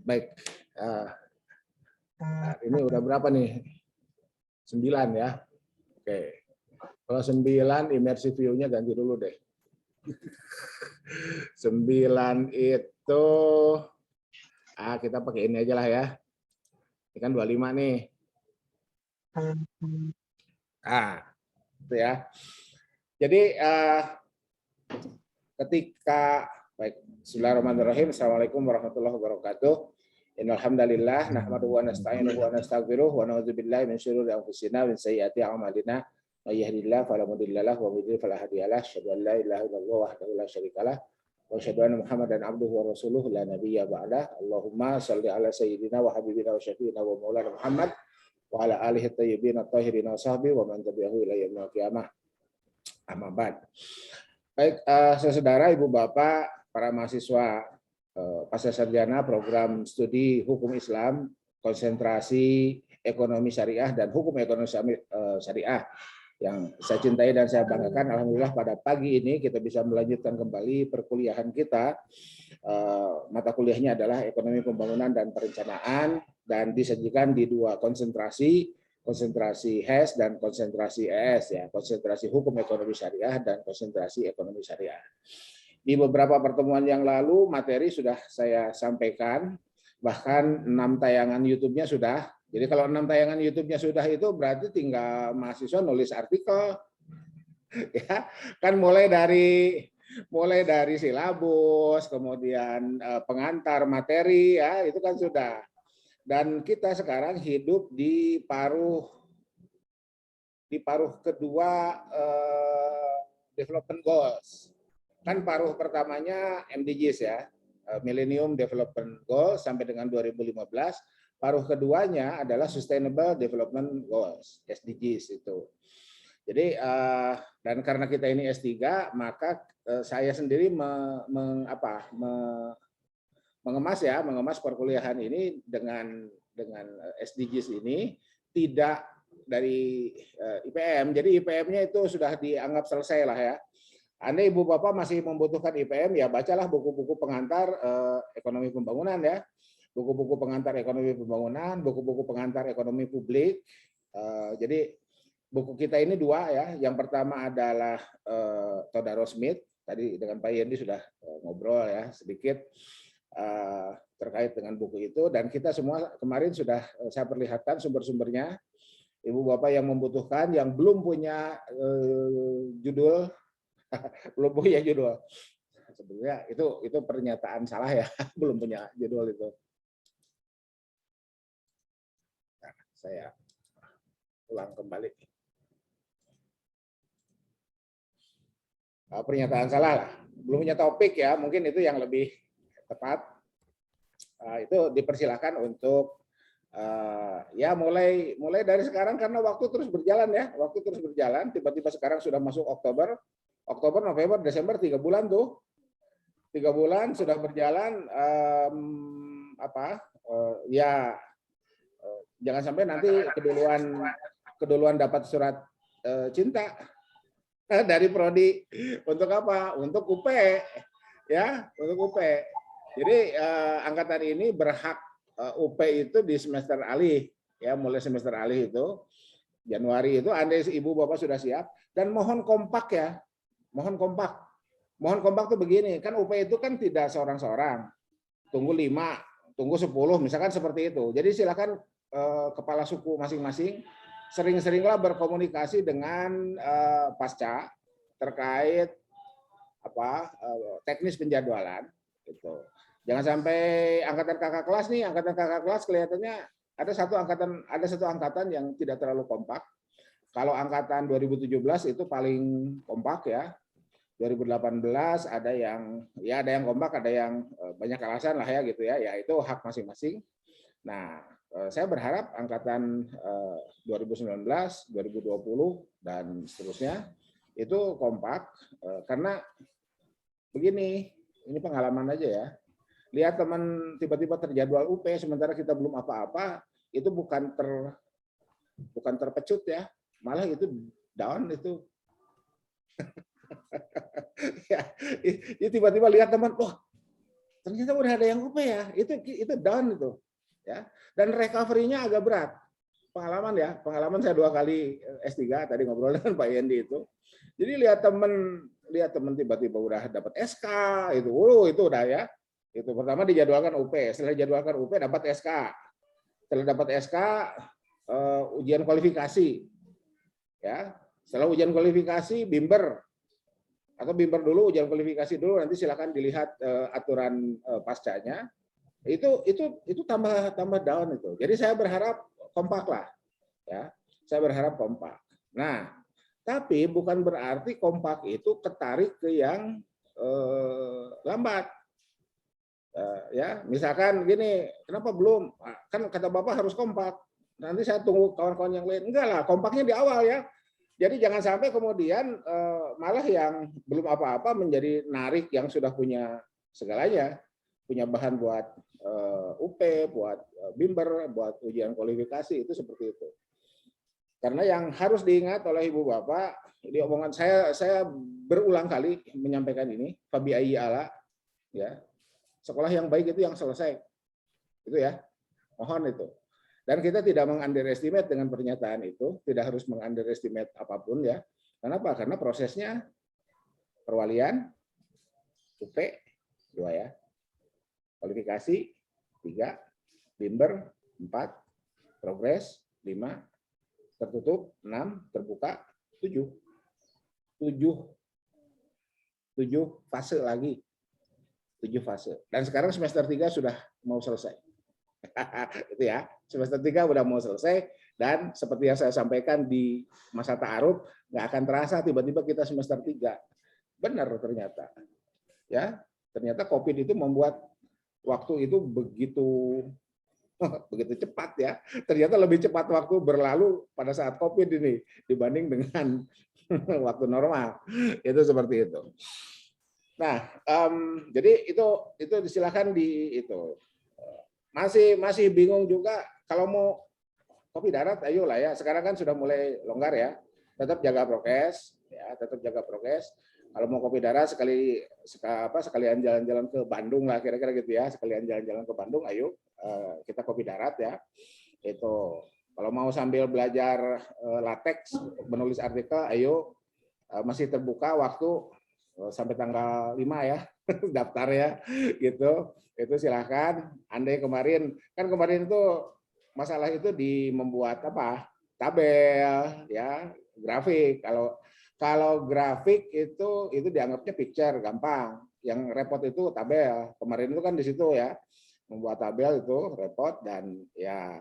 Baik. Ini udah berapa nih? 9 ya. Oke. Kalau 9, immersive view-nya ganti dulu deh. 9 itu, kita pakai ini aja lah ya. Ini kan 25 nih. Itu ya. Jadi ketika baik, bismillahirrahmanirrahim. Assalamualaikum warahmatullahi wabarakatuh. Innal hamdalillah nahmaduhu wa nasta'inuhu wa nastaghfiruh wa na'udzubillahi min syururi anfusina wa min sayyiati a'malina. May yahdihillahu fala mudilla lahu wa may yudlil fala hadiya lahu. Asyhadu an la ilaha illallah wahdahu la syarika lah wa asyhadu anna Muhammadan abduhu wa rasuluh la nabiyya ba'dah. Allahumma shalli ala sayyidina wa habibina wa syafiina wa maulana Muhammad wa ala alihi thayyibin at-tahirin wa sahbihi wa man tabi'ahu ila yaumil qiyamah. Amma ba'd. Baik, saudara, ibu bapak, para mahasiswa pasca sarjana program studi hukum Islam, konsentrasi ekonomi syariah dan hukum ekonomi syariah yang saya cintai dan saya banggakan. Alhamdulillah pada pagi ini kita bisa melanjutkan kembali perkuliahan kita. Mata kuliahnya adalah ekonomi pembangunan dan perencanaan dan disajikan di dua konsentrasi HES dan konsentrasi ES ya, konsentrasi hukum ekonomi syariah dan konsentrasi ekonomi syariah. Di beberapa pertemuan yang lalu materi sudah saya sampaikan, bahkan 6 tayangan YouTube-nya sudah. Jadi kalau 6 tayangan YouTube-nya sudah itu berarti tinggal mahasiswa nulis artikel. Ya, kan mulai dari silabus, kemudian pengantar materi ya, itu kan sudah. Dan kita sekarang hidup di paruh kedua development goals. Kan paruh pertamanya MDGs ya, Millennium Development Goals sampai dengan 2015. Paruh keduanya adalah Sustainable Development Goals, SDGs itu. Jadi dan karena kita ini S3, maka saya sendiri mengemas perkuliahan ini dengan SDGs ini tidak dari IPM. Jadi IPM-nya itu sudah dianggap selesai lah ya. Andai ibu bapak masih membutuhkan IPM, ya bacalah buku-buku pengantar ekonomi pembangunan ya, buku-buku pengantar ekonomi pembangunan, buku-buku pengantar ekonomi publik. Jadi buku kita ini 2 ya. Yang pertama adalah Todaro Smith. Tadi dengan Pak Yendi sudah ngobrol ya sedikit terkait dengan buku itu, dan kita semua kemarin sudah saya perlihatkan sumber-sumbernya. Ibu bapak yang membutuhkan, yang belum punya judul sebenarnya itu pernyataan salah ya, belum punya judul itu. Nah, saya ulang kembali. Pernyataan salah lah, belum punya topik ya, mungkin itu yang lebih tepat. Itu dipersilakan untuk ya mulai dari sekarang, karena waktu terus berjalan ya, tiba-tiba sekarang sudah masuk Oktober, November, Desember, 3 bulan tuh. 3 bulan sudah berjalan, jangan sampai nanti keduluan dapat surat cinta dari prodi. Untuk apa? Untuk UP ya, untuk UP. Jadi angkatan ini berhak UP itu di semester alih ya, mulai semester alih itu Januari itu. Andai ibu bapak sudah siap, dan mohon kompak ya. Mohon kompak tuh begini, kan UP itu kan tidak seorang-seorang, tunggu 5, tunggu 10, misalkan seperti itu. Jadi silakan kepala suku masing-masing sering-seringlah berkomunikasi dengan pasca terkait teknis penjadwalan gitu. Jangan sampai angkatan kakak kelas kelihatannya ada satu angkatan yang tidak terlalu kompak. Kalau angkatan 2017 itu paling kompak ya. 2018 ada yang kompak, ada yang banyak alasan lah ya gitu ya. Ya itu hak masing-masing. Nah, saya berharap angkatan 2019, 2020 dan seterusnya itu kompak, karena begini, ini pengalaman aja ya. Lihat teman tiba-tiba terjadwal UP sementara kita belum apa-apa, itu bukan terpecut ya, malah itu down itu. Ya, tiba-tiba lihat teman, wah ternyata udah ada yang UP ya, itu down itu, ya. Dan recovery-nya agak berat. Pengalaman saya 2 kali S3 tadi ngobrol dengan Pak Yendi itu. Jadi lihat teman tiba-tiba udah dapat SK itu udah ya. Itu pertama dijadwalkan UP, setelah dijadwalkan UP dapat SK. Setelah dapat SK ujian kualifikasi. Ya. Setelah ujian kualifikasi bimber atau bimber dulu, ujian kualifikasi dulu, nanti silakan dilihat aturan pascanya. Itu tambah down itu. Jadi saya berharap kompak lah, ya. Saya berharap kompak. Nah, tapi bukan berarti kompak itu ketarik ke yang lambat. Ya, misalkan gini, kenapa belum? Kan kata Bapak harus kompak. Nanti saya tunggu kawan-kawan yang lain. Enggak lah, kompaknya di awal ya. Jadi jangan sampai kemudian malah yang belum apa-apa menjadi narik yang sudah punya segalanya, punya bahan buat UP, buat bimber, buat ujian kualifikasi, itu seperti itu. Karena yang harus diingat oleh Ibu Bapak, di omongan saya berulang kali menyampaikan ini, Fabi Ayyi ala, ya, sekolah yang baik itu yang selesai, itu ya, mohon itu. Dan kita tidak meng-underestimate dengan pernyataan itu, tidak harus meng-underestimate apapun ya. Kenapa? Karena prosesnya perwalian, UP 2 ya, kualifikasi 3, bimber 4, progres 5, tertutup 6, terbuka 7. 7 fase lagi. 7 fase. Dan sekarang semester 3 sudah mau selesai. Itu ya, semester 3 udah mau selesai, dan seperti yang saya sampaikan di masa ta'aruf, nggak akan terasa tiba-tiba kita semester 3. Benar ternyata. Ya, ternyata COVID itu membuat waktu itu begitu cepat ya. Ternyata lebih cepat waktu berlalu pada saat COVID ini dibanding dengan waktu normal. Itu seperti itu. Nah, jadi itu silakan di itu. Masih bingung juga kalau mau kopi darat, ayo lah ya. Sekarang kan sudah mulai longgar ya. Tetap jaga prokes, ya. Tetap jaga prokes. Kalau mau kopi darat sekalian jalan-jalan ke Bandung lah, kira-kira gitu ya. Sekalian jalan-jalan ke Bandung, ayo kita kopi darat ya. Itu. Kalau mau sambil belajar latex, menulis artikel, ayo masih terbuka waktu sampai tanggal 5 ya daftar ya gitu. Itu silahkan. Andai kemarin itu masalah itu di membuat tabel ya, grafik. Kalau grafik itu dianggapnya picture gampang, yang repot itu tabel. Kemarin itu kan di situ ya, membuat tabel itu repot, dan ya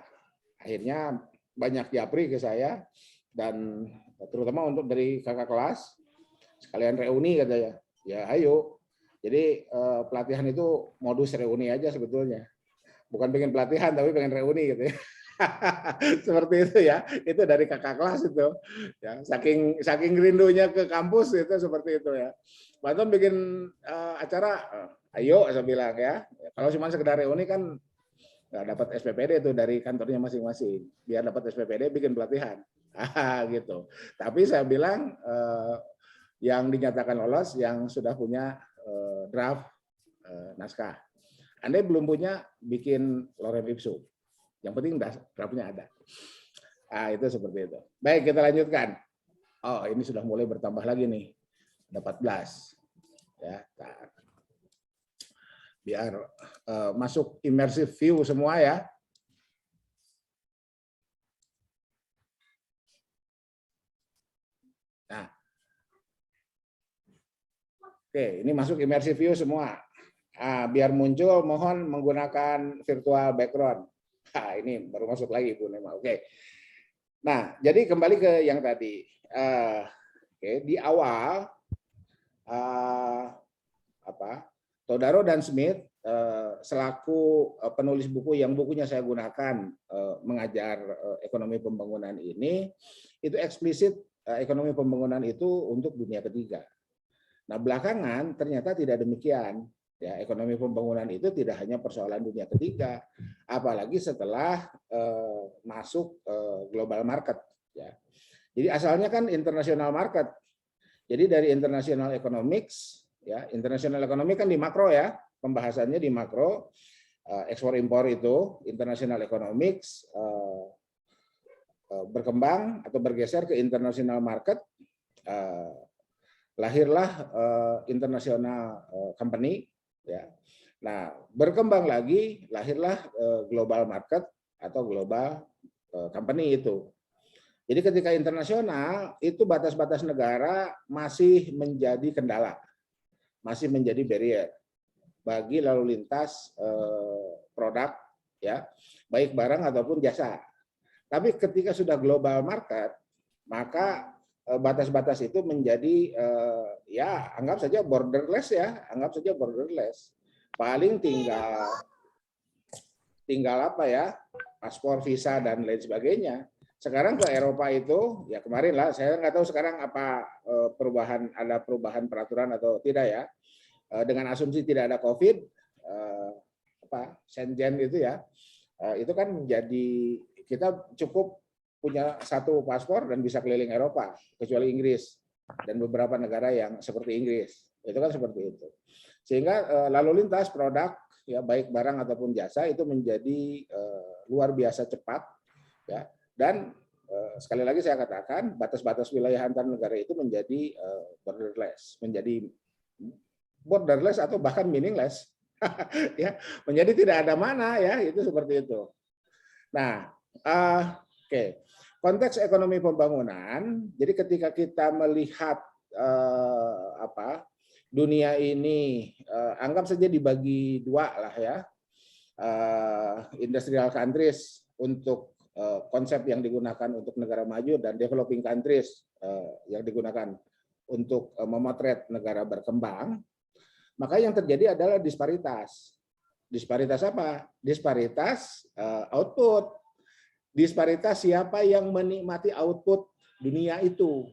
akhirnya banyak japri ke saya, dan terutama untuk dari kakak kelas sekalian reuni katanya. Ya ayo. Jadi pelatihan itu modus reuni aja sebetulnya. Bukan pengen pelatihan tapi pengen reuni gitu ya. Seperti itu ya. Itu dari kakak kelas itu. Ya, saking rindunya ke kampus itu seperti itu ya. Bantuan bikin acara, ayo saya bilang ya. Kalau cuma sekedar reuni kan nggak dapat SPPD itu dari kantornya masing-masing. Biar dapat SPPD bikin pelatihan. Gitu. Tapi saya bilang yang dinyatakan lolos yang sudah punya draft naskah. Anda belum punya, bikin lorem ipsum. Yang penting draftnya ada. Itu seperti itu. Baik, kita lanjutkan. Oh, ini sudah mulai bertambah lagi nih. Ada 14. Ya, biar masuk immersive view semua ya. Nah, oke, ini masuk immersive view semua. Biar muncul, mohon menggunakan virtual background. Ini baru masuk lagi Bu Nema. Oke. Nah, jadi kembali ke yang tadi. Oke, di awal Todaro dan Smith selaku penulis buku yang bukunya saya gunakan mengajar ekonomi pembangunan ini, itu eksplisit ekonomi pembangunan itu untuk dunia ketiga. Nah, belakangan ternyata tidak demikian. Ya, ekonomi pembangunan itu tidak hanya persoalan dunia ketiga, apalagi setelah masuk global market. Ya. Jadi asalnya kan international market. Jadi dari international economics, ya, international economics kan di makro ya, pembahasannya di makro, ekspor impor itu, international economics, berkembang atau bergeser ke international market, lahirlah international company, ya. Nah, berkembang lagi, lahirlah global market atau global company itu. Jadi ketika internasional, itu batas-batas negara masih menjadi kendala, masih menjadi barrier bagi lalu lintas produk, ya, baik barang ataupun jasa. Tapi ketika sudah global market, maka batas-batas itu menjadi ya anggap saja borderless, ya, anggap saja borderless. Paling tinggal apa ya, paspor, visa dan lain sebagainya. Sekarang ke Eropa itu, ya kemarin lah, saya nggak tahu sekarang apa ada perubahan peraturan atau tidak ya. Dengan asumsi tidak ada COVID, Schengen itu ya, itu kan menjadi kita cukup punya satu paspor dan bisa keliling Eropa, kecuali Inggris dan beberapa negara yang seperti Inggris, itu kan seperti itu. Sehingga lalu lintas produk, ya baik barang ataupun jasa itu menjadi luar biasa cepat, ya. Dan sekali lagi saya katakan batas-batas wilayah antar negara itu menjadi borderless atau bahkan meaningless, ya, menjadi tidak ada mana, ya, itu seperti itu. Nah, oke. Konteks ekonomi pembangunan, jadi ketika kita melihat dunia ini, anggap saja dibagi dua lah ya, industrial countries untuk konsep yang digunakan untuk negara maju dan developing countries yang digunakan untuk memotret negara berkembang. Maka yang terjadi adalah disparitas. Disparitas apa? Disparitas output. Disparitas siapa yang menikmati output dunia itu.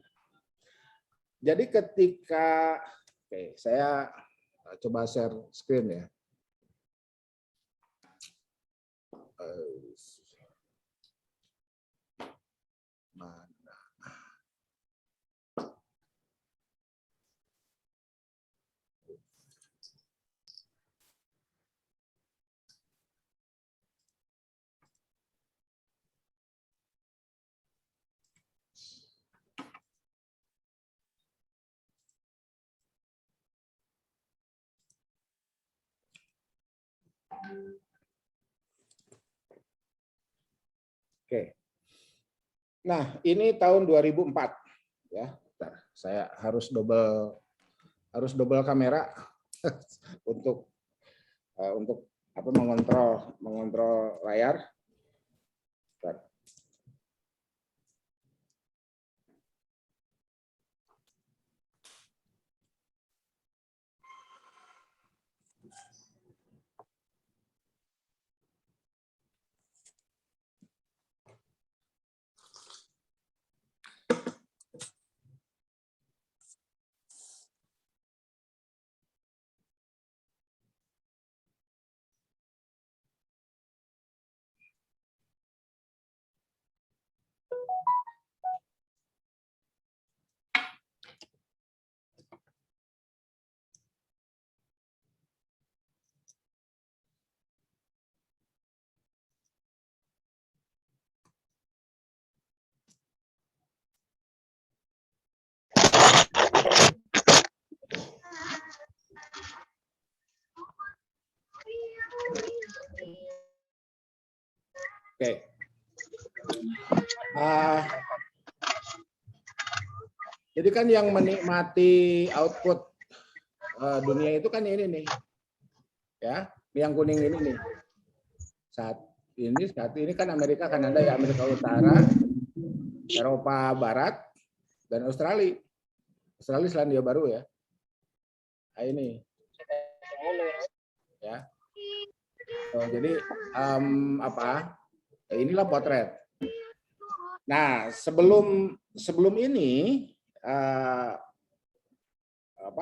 Jadi ketika, oke, saya coba share screen ya. Oke. Nah, ini tahun 2004 ya. Bentar, saya harus double kamera untuk apa mengontrol layar. Bentar. Oke. Jadi kan yang menikmati output dunia itu kan ini nih, ya, yang kuning ini nih. Saat ini kan Amerika, Kanada, ya, Amerika Utara, Eropa Barat, dan Australia. Australia Selandia Baru ya. Nah, ini. Ya. Jadi inilah potret. Nah, sebelum ini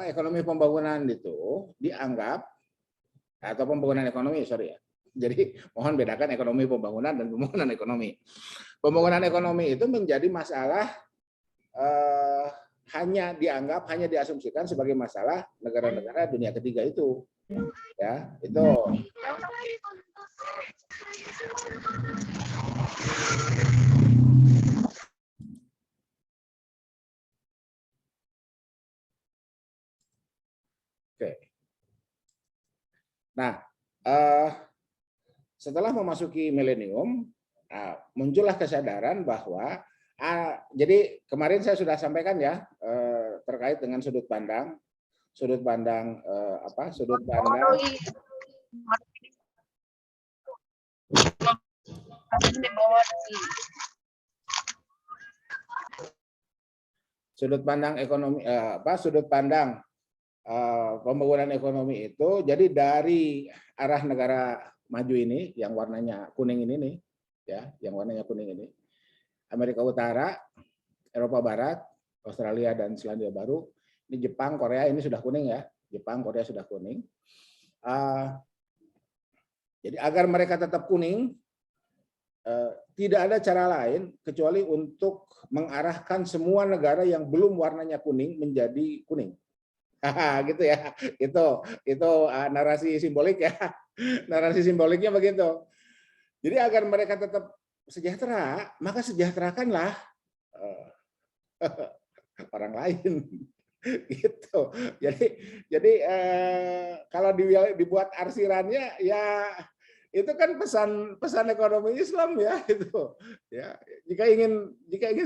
ekonomi pembangunan itu dianggap, atau pembangunan ekonomi, sorry ya. Jadi mohon bedakan ekonomi pembangunan dan pembangunan ekonomi. Pembangunan ekonomi itu menjadi masalah hanya diasumsikan sebagai masalah negara-negara dunia ketiga itu. Ya, itu. Oke. Nah, setelah memasuki milenium, muncullah kesadaran bahwa jadi kemarin saya sudah sampaikan ya terkait dengan sudut pandang sudut pandang ekonomi sudut pandang pembangunan ekonomi itu. Jadi dari arah negara maju ini yang warnanya kuning ini nih ya, yang warnanya kuning ini, Amerika Utara, Eropa Barat, Australia dan Selandia Baru, ini Jepang, Korea ini sudah kuning ya, Jepang, Korea sudah kuning. Jadi agar mereka tetap kuning, tidak ada cara lain kecuali untuk mengarahkan semua negara yang belum warnanya kuning menjadi kuning. Gitu ya, itu narasi simbolik ya, narasi simboliknya begitu. Jadi agar mereka tetap sejahtera, maka sejahterakanlah orang lain. Gitu. Jadi kalau dibuat arsirannya ya itu kan pesan ekonomi Islam ya itu. Ya, jika ingin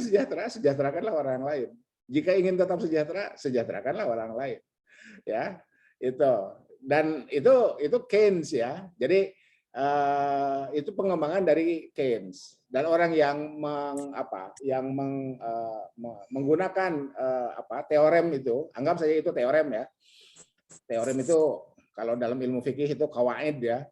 sejahtera, sejahterakanlah orang lain. Jika ingin tetap sejahtera, sejahterakanlah orang lain. Ya, itu. Dan itu Keynes ya. Jadi itu pengembangan dari Keynes. Dan orang yang menggunakan teorem itu, anggap saja itu teorem ya. Teorem itu kalau dalam ilmu fikih itu kawaid ya.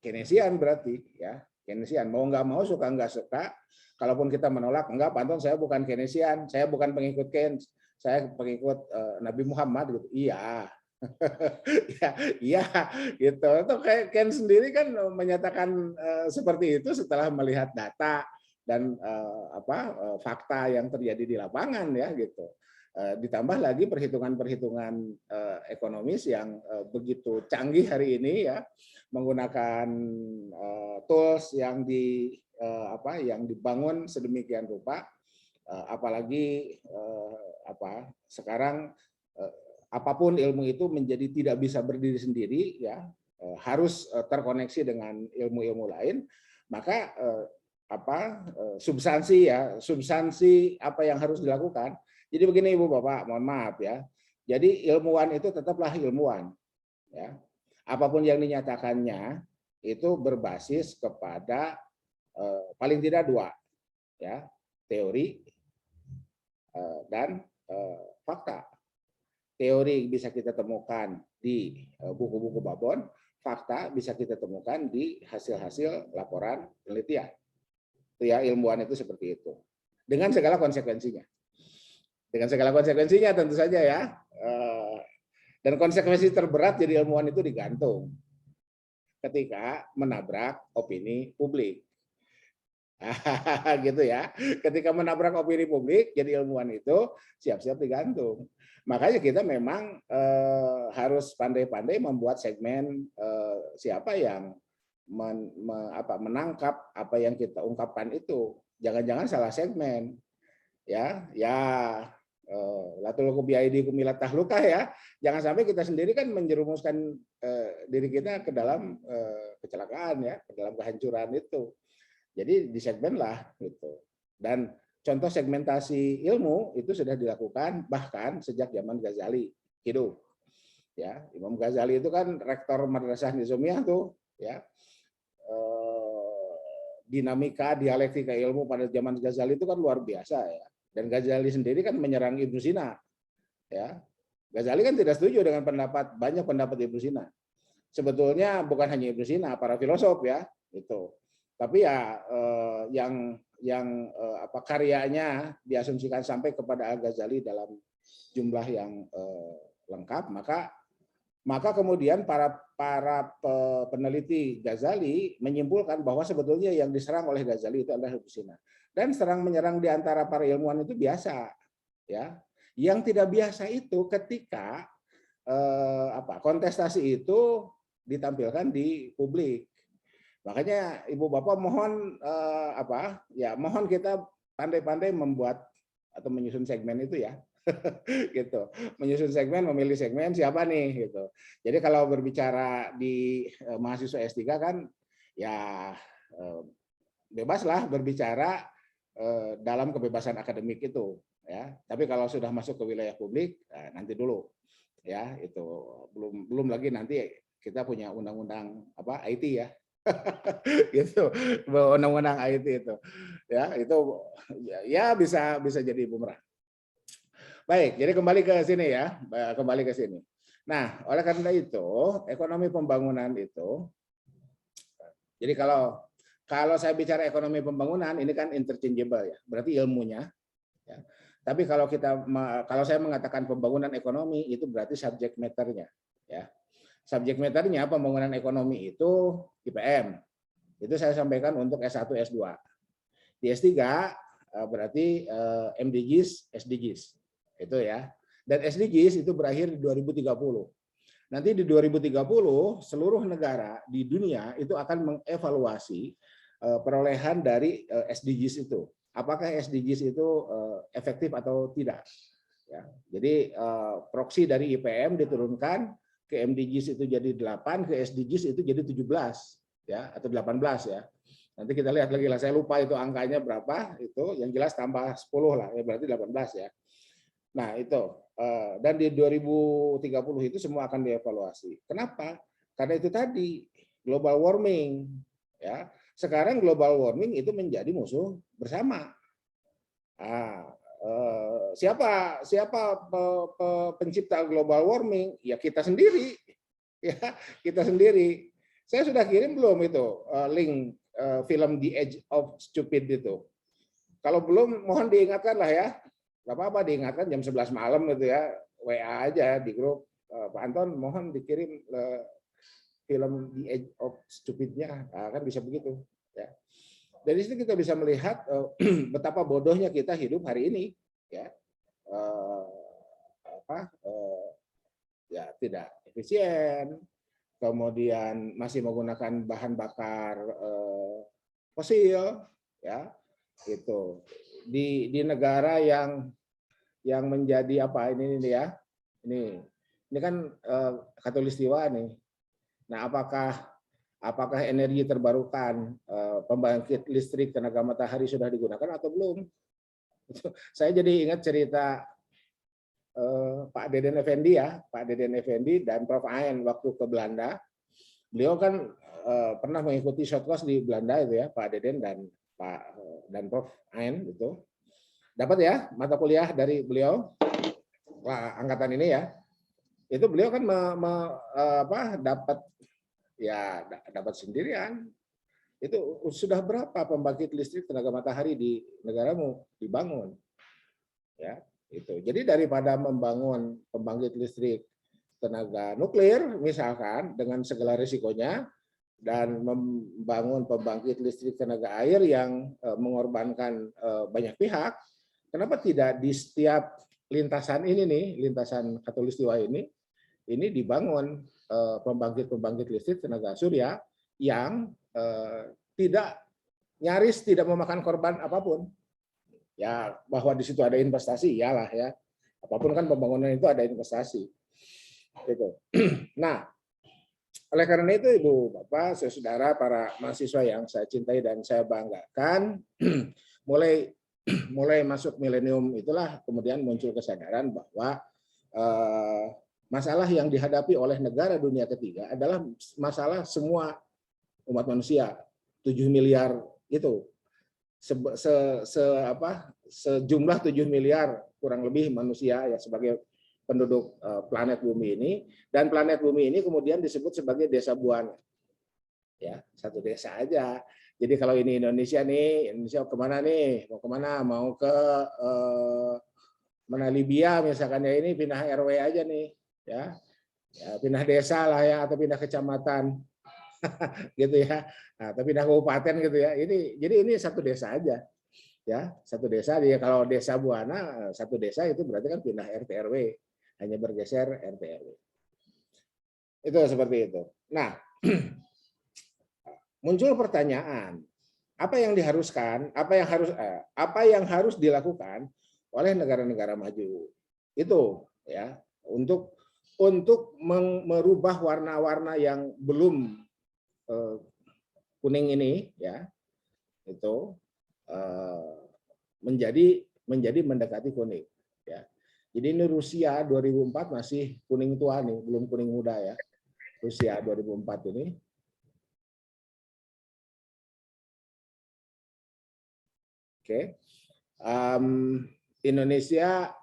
Keynesian berarti ya, Keynesian mau nggak mau, suka nggak suka, kalaupun kita menolak, enggak Pak Anton, saya bukan Keynesian, saya bukan pengikut Keynes, saya pengikut Nabi Muhammad gitu. Iya. Iya gitu. Itu kayak Keynes sendiri kan menyatakan seperti itu setelah melihat data dan fakta yang terjadi di lapangan ya gitu. Ditambah lagi perhitungan-perhitungan ekonomis yang begitu canggih hari ini ya, menggunakan tools yang dibangun sedemikian rupa, apalagi sekarang apapun ilmu itu menjadi tidak bisa berdiri sendiri ya, harus terkoneksi dengan ilmu-ilmu lain, maka substansi apa yang harus dilakukan. Jadi begini Ibu Bapak, mohon maaf ya. Jadi ilmuwan itu tetaplah ilmuwan. Ya. Apapun yang dinyatakannya itu berbasis kepada paling tidak dua, ya, teori dan fakta. Teori bisa kita temukan di buku-buku babon, fakta bisa kita temukan di hasil-hasil laporan penelitian. Itu ya, ilmuwan itu seperti itu. Dengan segala konsekuensinya. Dengan segala konsekuensinya tentu saja ya. Dan konsekuensi terberat jadi ilmuwan itu digantung ketika menabrak opini publik. Gitu ya. Ketika menabrak opini publik jadi ilmuwan itu siap-siap digantung. Makanya kita memang harus pandai-pandai membuat segmen siapa yang menangkap apa yang kita ungkapkan itu. Jangan-jangan salah segmen. Ya, latul kubiaidi kumilat tahlukah ya. Jangan sampai kita sendiri kan menjerumuskan diri kita ke dalam kecelakaan ya, ke dalam kehancuran itu. Jadi disegmenlah gitu. Dan contoh segmentasi ilmu itu sudah dilakukan bahkan sejak zaman Ghazali hidup. Ya, Imam Ghazali itu kan rektor Madrasah Nizamiyah tuh, ya. Dinamika dialektika ilmu pada zaman Ghazali itu kan luar biasa ya. Dan Ghazali sendiri kan menyerang Ibnu Sina. Ya. Ghazali kan tidak setuju dengan banyak pendapat Ibnu Sina. Sebetulnya bukan hanya Ibnu Sina, para filosof ya, itu. Tapi ya yang karyanya diasumsikan sampai kepada Al-Ghazali dalam jumlah yang lengkap, maka Maka kemudian para peneliti Ghazali menyimpulkan bahwa sebetulnya yang diserang oleh Ghazali itu adalah Ibnu Sina. Dan serang menyerang di antara para ilmuwan itu biasa, ya. Yang tidak biasa itu ketika kontestasi itu ditampilkan di publik. Makanya Ibu Bapak mohon mohon kita pandai-pandai membuat atau menyusun segmen itu ya. Gitu. Menyusun segmen, memilih segmen siapa nih gitu. Jadi kalau berbicara di mahasiswa S3 kan ya bebaslah berbicara dalam kebebasan akademik itu ya. Tapi kalau sudah masuk ke wilayah publik nanti dulu ya, itu belum lagi nanti kita punya undang-undang IT ya. Gitu. Undang-undang IT itu. Ya, itu ya bisa jadi bumerang. Baik, jadi kembali ke sini ya, kembali ke sini. Nah, oleh karena itu, ekonomi pembangunan itu, jadi kalau saya bicara ekonomi pembangunan, ini kan interchangeable ya, berarti ilmunya. Ya. Tapi kalau saya mengatakan pembangunan ekonomi, itu berarti subject matter-nya. Ya. Subject matter-nya pembangunan ekonomi itu IPM. Itu saya sampaikan untuk S1, S2. Di S3 berarti MDGs, SDGs. Itu ya. Dan SDGs itu berakhir di 2030. Nanti di 2030 seluruh negara di dunia itu akan mengevaluasi perolehan dari SDGs itu. Apakah SDGs itu efektif atau tidak? Ya. Jadi proksi dari IPM diturunkan ke MDGs itu jadi 8, ke SDGs itu jadi 17 ya atau 18 ya. Nanti kita lihat lagi lah, saya lupa itu angkanya berapa, itu yang jelas tambah 10 lah, ya berarti 18 ya. Nah itu, dan di 2030 itu semua akan dievaluasi. Kenapa? Karena itu tadi, global warming. Ya. Sekarang global warming itu menjadi musuh bersama. Siapa pencipta global warming? Ya kita sendiri. Ya, kita sendiri. Saya sudah kirim belum itu link film The Edge of Stupid itu. Kalau belum, mohon diingatkan lah ya. Gak apa-apa diingatkan jam 11 malam gitu ya, WA aja di grup. Pak Anton, mohon dikirim film The Edge of Stupid-nya, kan bisa begitu. Ya. Dari situ kita bisa melihat betapa bodohnya kita hidup hari ini, ya, ya tidak efisien, kemudian masih menggunakan bahan bakar fosil, ya, itu di negara yang menjadi apa ini ya, ini kan khatulistiwa nih. Nah, apakah energi terbarukan pembangkit listrik tenaga matahari sudah digunakan atau belum? Saya jadi ingat cerita Pak Deden Effendi ya, Pak Deden Effendi dan Prof. Ain waktu ke Belanda. Beliau kan pernah mengikuti short course di Belanda itu ya, Pak Deden dan Prof. Ain itu. Dapat ya mata kuliah dari beliau, angkatan ini ya. Itu beliau kan dapat sendirian. Itu sudah berapa pembangkit listrik tenaga matahari di negaramu dibangun? Ya, itu. Jadi daripada membangun pembangkit listrik tenaga nuklir misalkan dengan segala risikonya dan membangun pembangkit listrik tenaga air yang mengorbankan banyak pihak, kenapa tidak di setiap lintasan ini nih, lintasan khatulistiwa ini dibangun pembangkit listrik tenaga surya yang nyaris tidak memakan korban apapun. Ya, bahwa di situ ada investasi, iyalah ya. Apapun kan pembangunan itu ada investasi. Gitu. Nah, oleh karena itu Ibu, Bapak, saudara, para mahasiswa yang saya cintai dan saya banggakan, mulai masuk milenium itulah kemudian muncul kesadaran bahwa masalah yang dihadapi oleh negara dunia ketiga adalah masalah semua umat manusia, 7 miliar itu. Sejumlah 7 miliar kurang lebih manusia ya sebagai penduduk planet bumi ini, dan planet bumi ini kemudian disebut sebagai desa buana. Ya, satu desa aja. Jadi kalau ini Indonesia nih, Indonesia kemana nih? Mau kemana? Mau ke mana Libya misalkan ya, ini pindah RW aja nih, ya. Ya, pindah desa lah ya, atau pindah kecamatan gitu ya, atau pindah kabupaten gitu ya. Jadi ini satu desa aja ya, satu desa. Dia kalau desa Buana satu desa itu berarti kan pindah RT RW, hanya bergeser RT RW. Itu seperti itu. Nah, muncul pertanyaan, apa yang diharuskan, apa yang harus dilakukan oleh negara-negara maju itu ya untuk merubah warna-warna yang belum kuning ini ya, itu menjadi mendekati kuning ya. Jadi ini Rusia 2004 masih kuning tua nih, belum kuning muda ya. Rusia 2004 ini. Oke. Indonesia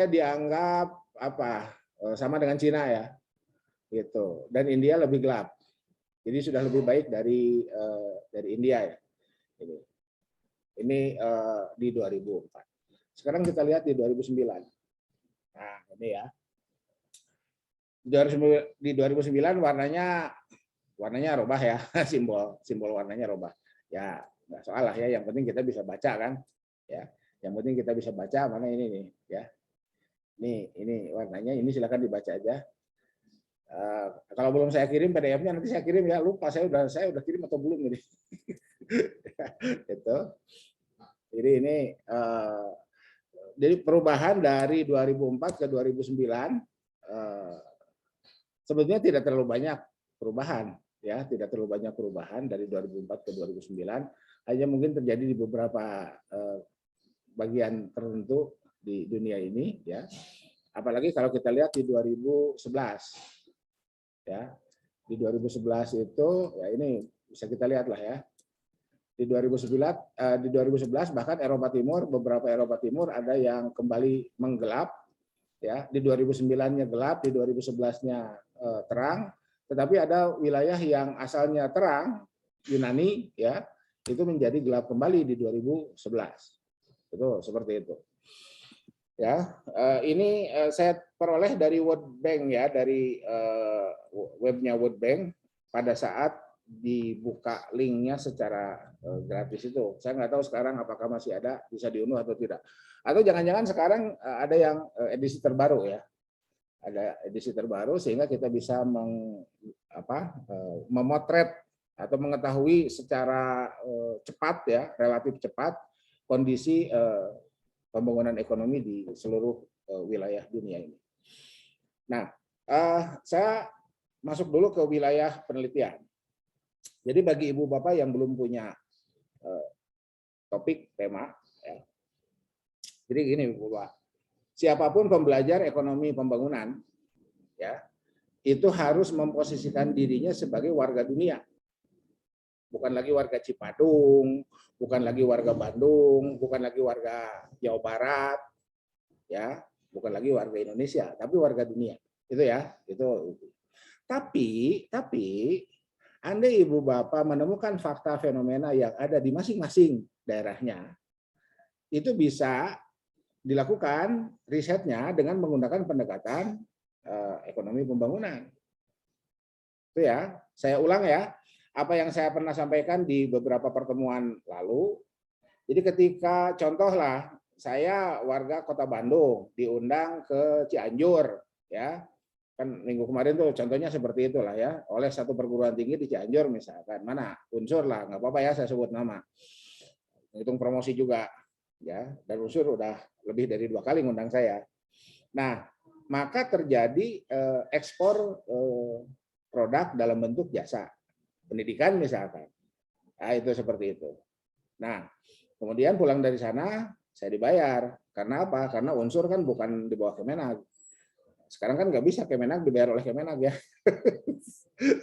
dianggap apa? Sama dengan Cina ya. Gitu. Dan India lebih gelap. Jadi sudah lebih baik dari India ya. Ini di 2004. Sekarang kita lihat di 2009. Nah, ini ya. Di 2009 warnanya robah ya, simbol warnanya robah. Ya, nggak soal lah ya, yang penting kita bisa baca kan. Ya, yang penting kita bisa baca mana ini nih, ya. Ini warnanya, ini silakan dibaca aja. Kalau belum saya kirim PDF-nya nanti saya kirim ya, lupa saya udah kirim atau belum ini. Itu. Jadi ini jadi perubahan dari 2004 ke 2009 sebetulnya tidak terlalu banyak perubahan ya, tidak terlalu banyak perubahan dari 2004 ke 2009, hanya mungkin terjadi di beberapa bagian tertentu di dunia ini ya. Apalagi kalau kita lihat di 2011 ya. Di 2011 itu ya ini bisa kita lihat lah ya. Di 2011 bahkan beberapa Eropa Timur ada yang kembali menggelap ya. Di 2009-nya gelap, di 2011-nya terang, tetapi ada wilayah yang asalnya terang, Yunani ya, itu menjadi gelap kembali di 2011. Itu seperti itu. Ya, ini saya peroleh dari World Bank ya, dari webnya World Bank pada saat dibuka linknya secara gratis itu. Saya nggak tahu sekarang apakah masih ada, bisa diunduh atau tidak. Atau jangan-jangan sekarang ada yang edisi terbaru ya. Ada edisi terbaru sehingga kita bisa memotret atau mengetahui secara cepat ya, relatif cepat kondisi pembangunan ekonomi di seluruh wilayah dunia ini. Nah, saya masuk dulu ke wilayah penelitian. Jadi bagi ibu bapak yang belum punya topik tema, ya. Jadi gini ibu bapak, siapapun pembelajar ekonomi pembangunan, ya, itu harus memposisikan dirinya sebagai warga dunia. Bukan lagi warga Cipadung, bukan lagi warga Bandung, bukan lagi warga Jawa Barat, ya, bukan lagi warga Indonesia, tapi warga dunia. Itu ya, itu. Tapi andai ibu bapak menemukan fakta fenomena yang ada di masing-masing daerahnya, itu bisa dilakukan risetnya dengan menggunakan pendekatan ekonomi pembangunan. Itu ya, saya ulang ya, apa yang saya pernah sampaikan di beberapa pertemuan lalu. Jadi ketika contohlah saya warga Kota Bandung diundang ke Cianjur ya. Kan minggu kemarin tuh contohnya seperti itulah ya, oleh satu perguruan tinggi di Cianjur misalkan. Mana? Unsur lah, nggak apa-apa ya saya sebut nama. Hitung promosi juga ya, dan Unsur udah lebih dari 2 kali ngundang saya. Nah, maka terjadi ekspor produk dalam bentuk jasa. Pendidikan misalkan. Nah, itu seperti itu. Nah, kemudian pulang dari sana saya dibayar. Karena apa? Karena Unsur kan bukan di bawah Kemenag. Sekarang kan nggak bisa Kemenag dibayar oleh Kemenag ya.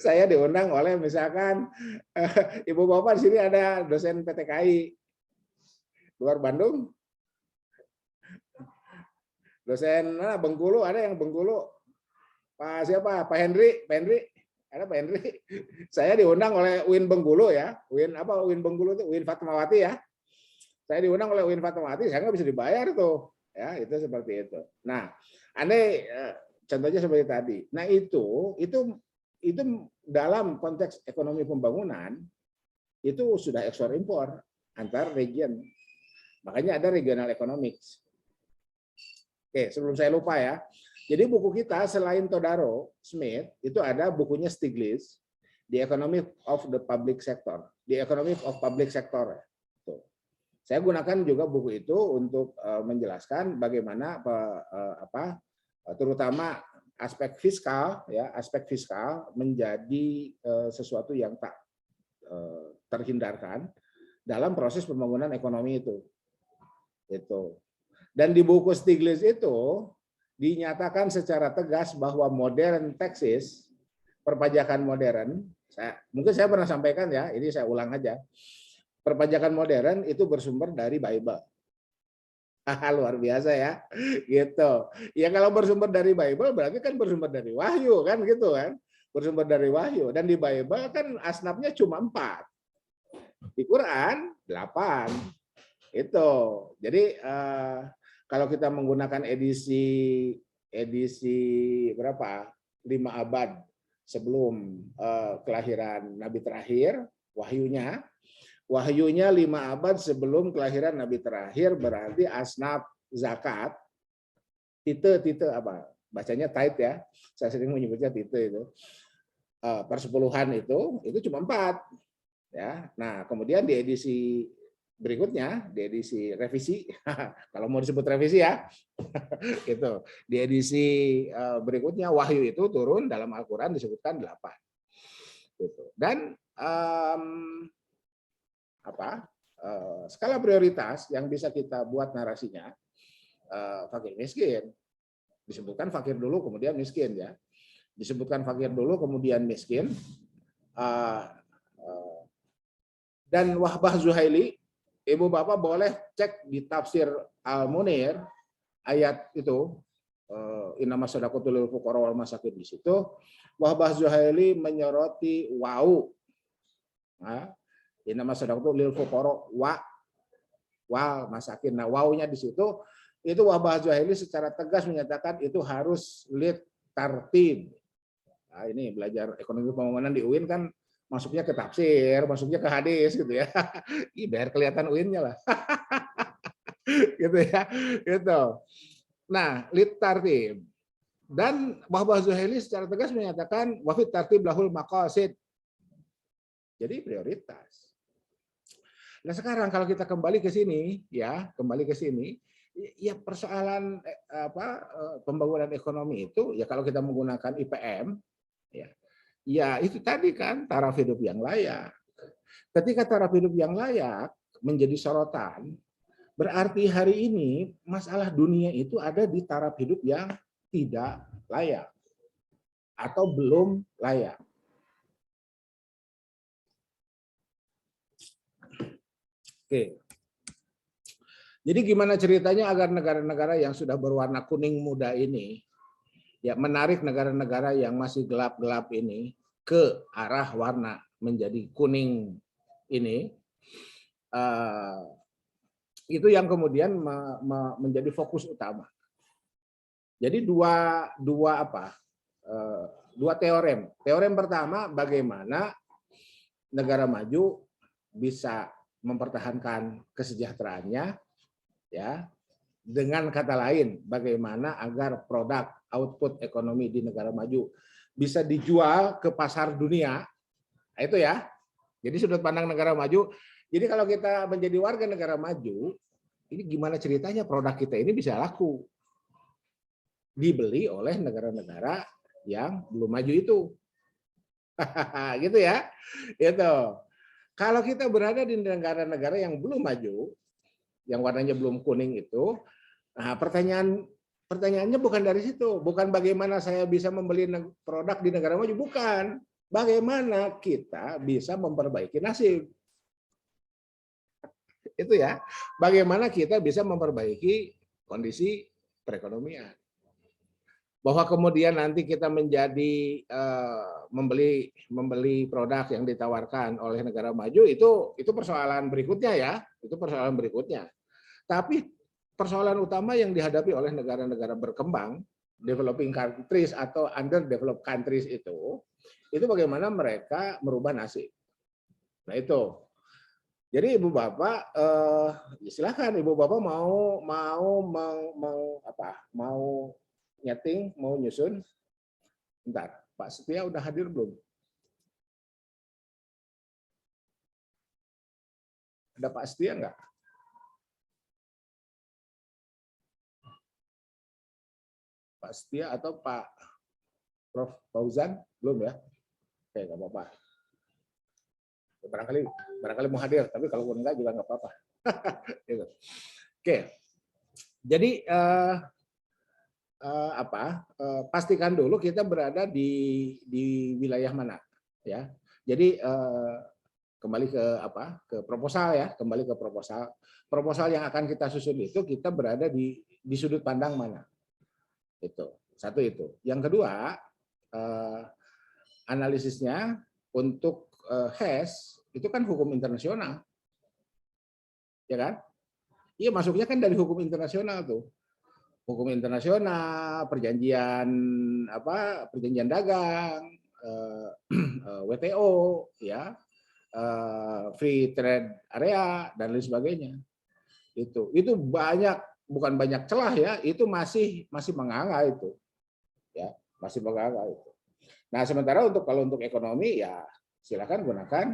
Saya diundang oleh misalkan ibu bapak di sini ada dosen PTKI luar Bandung. Dosen Bengkulu ada yang Bengkulu. Pak siapa? Pak Henry. Ada Pak Henry. Saya diundang oleh UIN Bengkulu ya. UIN Bengkulu itu UIN Fatmawati ya. Saya diundang oleh UIN Fatmawati, saya nggak bisa dibayar tuh. Ya, itu seperti itu. Nah, andai contohnya seperti tadi. Nah itu dalam konteks ekonomi pembangunan itu sudah ekspor impor antar region. Makanya ada regional economics. Oke, sebelum saya lupa ya. Jadi buku kita selain Todaro Smith itu ada bukunya Stiglitz, The Economy of the Public Sector, The Economy of Public Sector. Tuh. Saya gunakan juga buku itu untuk menjelaskan bagaimana terutama aspek fiskal ya, aspek fiskal menjadi sesuatu yang tak terhindarkan dalam proses pembangunan ekonomi itu. Dan di buku Stiglitz itu dinyatakan secara tegas bahwa modern taxes, perpajakan modern, mungkin saya pernah sampaikan ya, ini saya ulang aja. Perpajakan modern itu bersumber dari Bible. Luar biasa ya, gitu. Ya kalau bersumber dari Bible berarti kan bersumber dari Wahyu kan, gitu kan? Bersumber dari Wahyu. Dan di Bible kan asnafnya cuma 4, di Quran 8. Itu. Jadi kalau kita menggunakan edisi berapa? 5 abad sebelum kelahiran Nabi terakhir, Wahyunya 5 abad sebelum kelahiran Nabi terakhir, berarti asnaf zakat tite apa? Bacanya tait ya. Saya sering menyebutnya tite itu. Persepuluhan itu cuma 4 ya. Nah, kemudian di edisi berikutnya, di edisi revisi, kalau mau disebut revisi ya, gitu. Di edisi berikutnya Wahyu itu turun dalam Al-Quran disebutkan 8. Gitu. Dan skala prioritas yang bisa kita buat narasinya, fakir miskin. Disebutkan fakir dulu kemudian miskin ya. Disebutkan fakir dulu kemudian miskin. Dan Wahbah Zuhaili, Ibu Bapak boleh cek di tafsir Al-Munir ayat itu innama shadaqatul lil fuqara wal masakin, di situ Wahbah Zuhaili menyoroti wau. Innama shadaqatul lil fuqara wal masakin. Nah, waunya di situ itu Wahbah Zuhaili secara tegas menyatakan itu harus lit tartib. Nah, ini belajar ekonomi pembangunan di UIN kan masuknya ke tafsir, masuknya ke hadis gitu ya. Biar kelihatan UIN-nya lah. Gitu ya. Gitu. Nah, lit tartib. Dan Wahbah Zuhaili secara tegas menyatakan wafit tartib lahul maqasid. Jadi prioritas. Nah, sekarang kalau kita kembali ke sini ya, ya persoalan pembangunan ekonomi itu ya kalau kita menggunakan IPM ya itu tadi kan taraf hidup yang layak. Ketika taraf hidup yang layak menjadi sorotan, berarti hari ini masalah dunia itu ada di taraf hidup yang tidak layak atau belum layak. Oke. Jadi gimana ceritanya agar negara-negara yang sudah berwarna kuning muda ini ya menarik negara-negara yang masih gelap-gelap ini ke arah warna menjadi kuning ini, itu yang kemudian menjadi fokus utama. Jadi dua teorem. Teorem pertama, bagaimana negara maju bisa mempertahankan kesejahteraannya, ya. Dengan kata lain, bagaimana agar produk output ekonomi di negara maju bisa dijual ke pasar dunia. Nah, itu ya. Jadi sudut pandang negara maju. Jadi kalau kita menjadi warga negara maju, ini gimana ceritanya produk kita ini bisa laku dibeli oleh negara-negara yang belum maju itu. Gitu ya. Gitu. Kalau kita berada di negara-negara yang belum maju, yang warnanya belum kuning itu, nah pertanyaannya bukan dari situ, bukan bagaimana saya bisa membeli produk di negara maju, bukan. Bagaimana kita bisa memperbaiki nasib. Itu ya. Bagaimana kita bisa memperbaiki kondisi perekonomian. Bahwa kemudian nanti kita menjadi membeli produk yang ditawarkan oleh negara maju itu persoalan berikutnya ya, itu persoalan berikutnya. Tapi persoalan utama yang dihadapi oleh negara-negara berkembang developing countries atau underdeveloped countries itu bagaimana mereka merubah nasib. Nah itu. Jadi ibu bapak silakan ibu bapak mau nyeting, mau nyusun. Bentar, Pak Setia udah hadir belum? Ada Pak Setia nggak? Pak Setia atau Pak Prof. Fauzan? Belum ya? Oke, nggak apa-apa. Barangkali mau hadir, tapi kalau enggak juga nggak apa-apa. Gitu. Oke, jadi pastikan dulu kita berada di wilayah mana, ya. Jadi kembali ke proposal ya, kembali ke proposal. Proposal yang akan kita susun itu kita berada di sudut pandang mana. Itu satu itu. Yang kedua, analisisnya untuk HES itu kan hukum internasional, ya kan? Iya, masuknya kan dari hukum internasional tuh, hukum internasional, perjanjian dagang, WTO, ya, free trade area dan lain sebagainya. Itu bukan banyak celah ya, itu masih menganga itu, ya, masih menganga itu. Nah, sementara kalau untuk ekonomi ya silakan gunakan,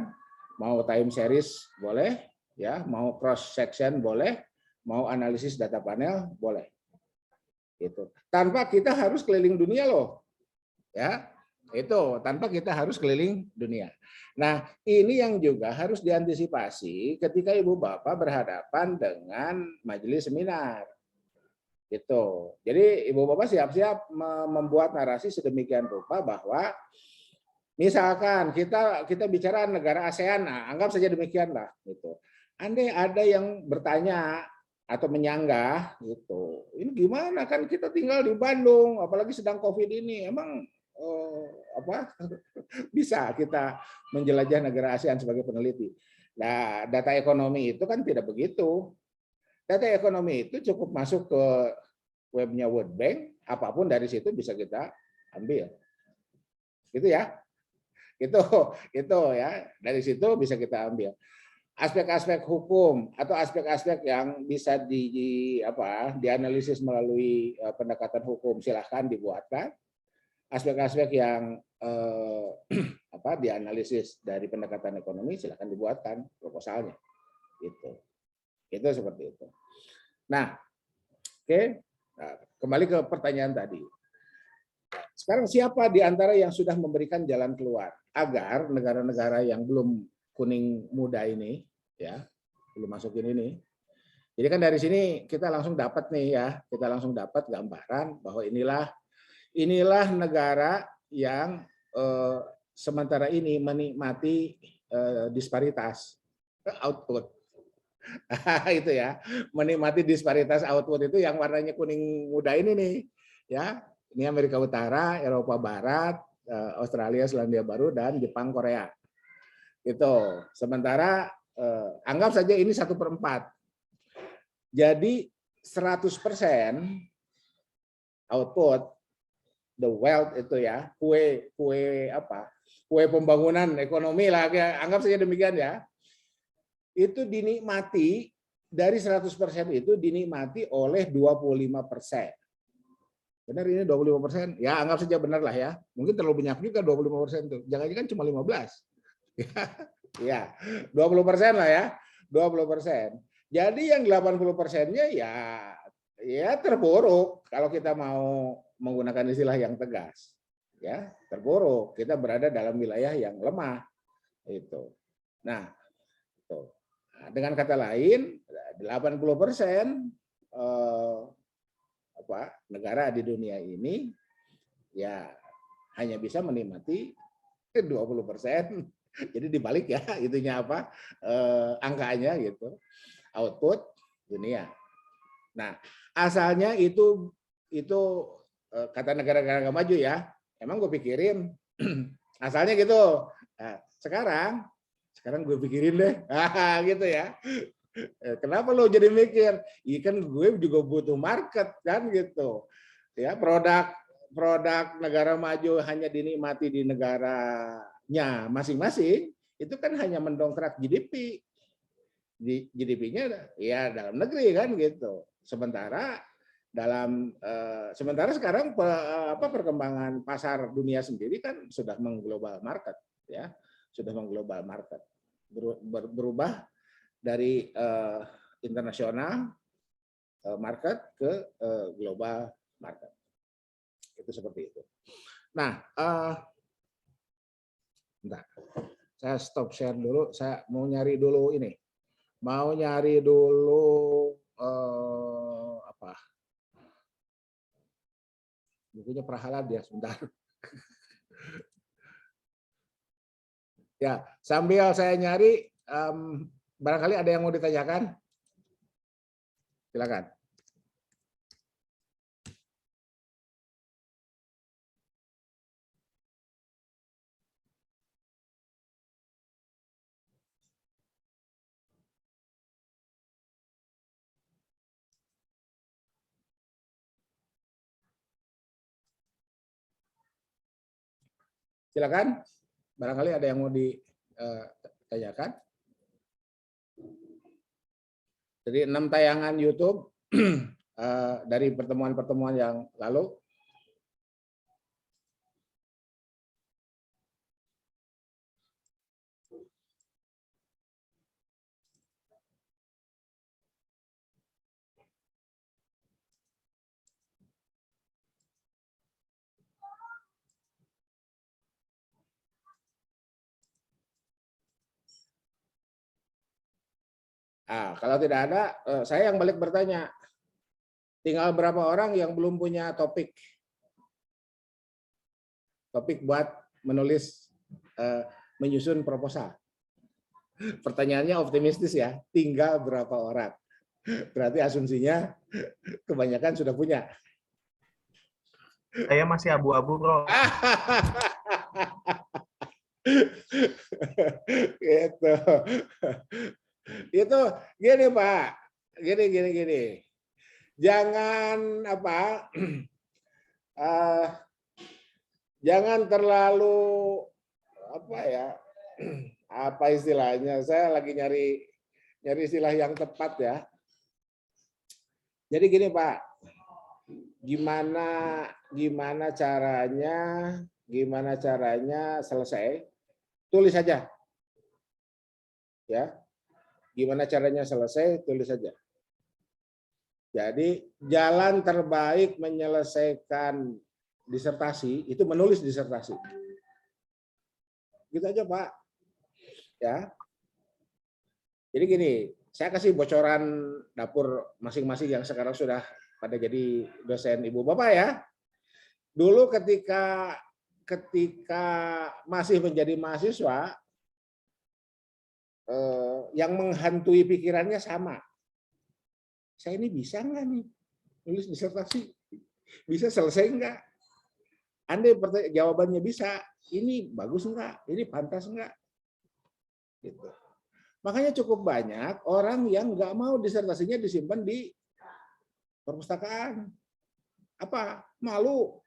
mau time series boleh, ya, mau cross section boleh, mau analisis data panel boleh. Itu tanpa kita harus keliling dunia loh, ya, itu tanpa kita harus keliling dunia. Nah, ini yang juga harus diantisipasi ketika ibu bapak berhadapan dengan majelis seminar. Gitu. Jadi ibu bapak siap-siap membuat narasi sedemikian rupa bahwa misalkan kita bicara negara ASEAN, nah, anggap saja demikianlah gitu. Andai ada yang bertanya atau menyanggah gitu, ini gimana kan kita tinggal di Bandung, apalagi sedang COVID ini, emang bisa kita menjelajah negara ASEAN sebagai peneliti. Nah, data ekonomi itu kan tidak begitu. Data ekonomi itu cukup masuk ke webnya World Bank, apapun dari situ bisa kita ambil. Gitu ya. Itu ya, dari situ bisa kita ambil. Aspek-aspek hukum atau aspek-aspek yang bisa dianalisis melalui pendekatan hukum silahkan dibuatkan. Aspek-aspek yang dianalisis dari pendekatan ekonomi silahkan dibuatkan proposalnya. Gitu. Itu seperti itu. Nah, oke. Nah, kembali ke pertanyaan tadi. Sekarang siapa di antara yang sudah memberikan jalan keluar agar negara-negara yang belum kuning muda ini, ya, belum masukin ini. Jadi kan dari sini kita langsung dapat nih ya, kita langsung dapat gambaran bahwa inilah negara yang sementara ini menikmati disparitas output. Itu ya, menikmati disparitas output itu yang warnanya kuning muda ini nih, ya. Ini Amerika Utara, Eropa Barat, Australia, Selandia Baru, dan Jepang, Korea. Itu. Sementara anggap saja ini 1/4. Jadi 100% output, the wealth itu ya, kue pembangunan ekonomi lah, anggap saja demikian ya. Itu dinikmati dari 100% itu dinikmati oleh 25%. Benar ini 25%? Ya anggap saja benar lah ya. Mungkin terlalu banyak juga 25% itu. Jangan-jangan cuma 15. Ya, 20% lah ya. 20%. Jadi yang 80%-nya ya terburuk kalau kita mau menggunakan istilah yang tegas. Ya, terburuk. Kita berada dalam wilayah yang lemah. Itu. Nah, itu. Dengan kata lain, 80% negara di dunia ini ya hanya bisa menikmati 20%. Jadi dibalik ya, itunya angkanya gitu. Output dunia. Nah, asalnya itu kata negara-negara maju ya. Emang gue pikirin asalnya gitu. Nah, sekarang gue pikirin deh, gitu ya. Kenapa lo jadi mikir? Iya kan gue juga butuh market kan gitu. Ya, produk negara maju hanya dinikmati di negaranya masing-masing, itu kan hanya mendongkrak GDP. GDP-nya ya dalam negeri kan gitu. Sementara sekarang perkembangan pasar dunia sendiri kan sudah mengglobal market, ya, sudah mengglobal market, berubah dari internasional market ke global market. Itu seperti itu. Nah, bentar. Saya stop share dulu. Saya mau nyari dulu ini. Mau nyari dulu apa? Bukunya Prahalad ya, sebentar. Ya, sambil saya nyari, barangkali ada yang mau ditanyakan? Silakan. Silakan. Barangkali ada yang mau ditanyakan. Jadi 6 tayangan YouTube dari pertemuan-pertemuan yang lalu. Nah, kalau tidak ada, saya yang balik bertanya. Tinggal berapa orang yang belum punya topik buat menulis, menyusun proposal. Pertanyaannya optimistis ya, tinggal berapa orang. Berarti asumsinya kebanyakan sudah punya. Saya masih abu-abu, Bro. Gitu. Itu gini Pak, gini. Jangan apa, jangan terlalu apa ya, apa istilahnya? Saya lagi nyari istilah yang tepat ya. Jadi gini Pak, gimana caranya selesai? Tulis saja, ya. Gimana caranya selesai? Tulis saja. Jadi jalan terbaik menyelesaikan disertasi itu menulis disertasi. Gitu aja Pak. Ya. Jadi gini, saya kasih bocoran dapur masing-masing yang sekarang sudah pada jadi dosen Ibu Bapak ya. Dulu ketika masih menjadi mahasiswa, yang menghantui pikirannya sama. Saya ini bisa nggak nih nulis disertasi? Bisa selesai nggak? Andai jawabannya bisa, ini bagus nggak? Ini pantas nggak? Gitu. Makanya cukup banyak orang yang nggak mau disertasinya disimpan di perpustakaan. Apa? Malu.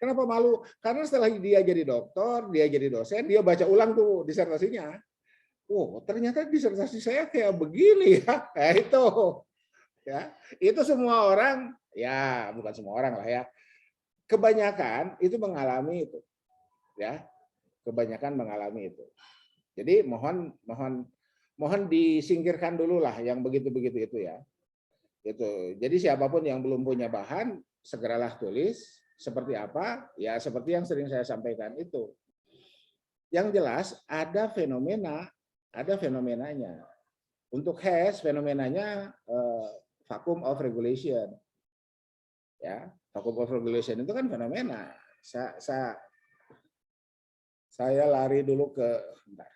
Kenapa malu? Karena setelah dia jadi doktor, dia jadi dosen, dia baca ulang tuh disertasinya. Oh, ternyata disertasi saya kayak begini ya. Kayak itu. Ya, itu semua orang, ya bukan semua orang lah ya. Kebanyakan itu mengalami itu. Ya. Kebanyakan mengalami itu. Jadi mohon disingkirkan dulu lah yang begitu-begitu itu ya. Gitu. Jadi siapapun yang belum punya bahan, segeralah tulis seperti apa, ya seperti yang sering saya sampaikan itu. Yang jelas ada fenomenanya. Untuk HES fenomenanya vacuum of regulation. Ya, vacuum of regulation itu kan fenomena. Saya lari dulu ke bentar.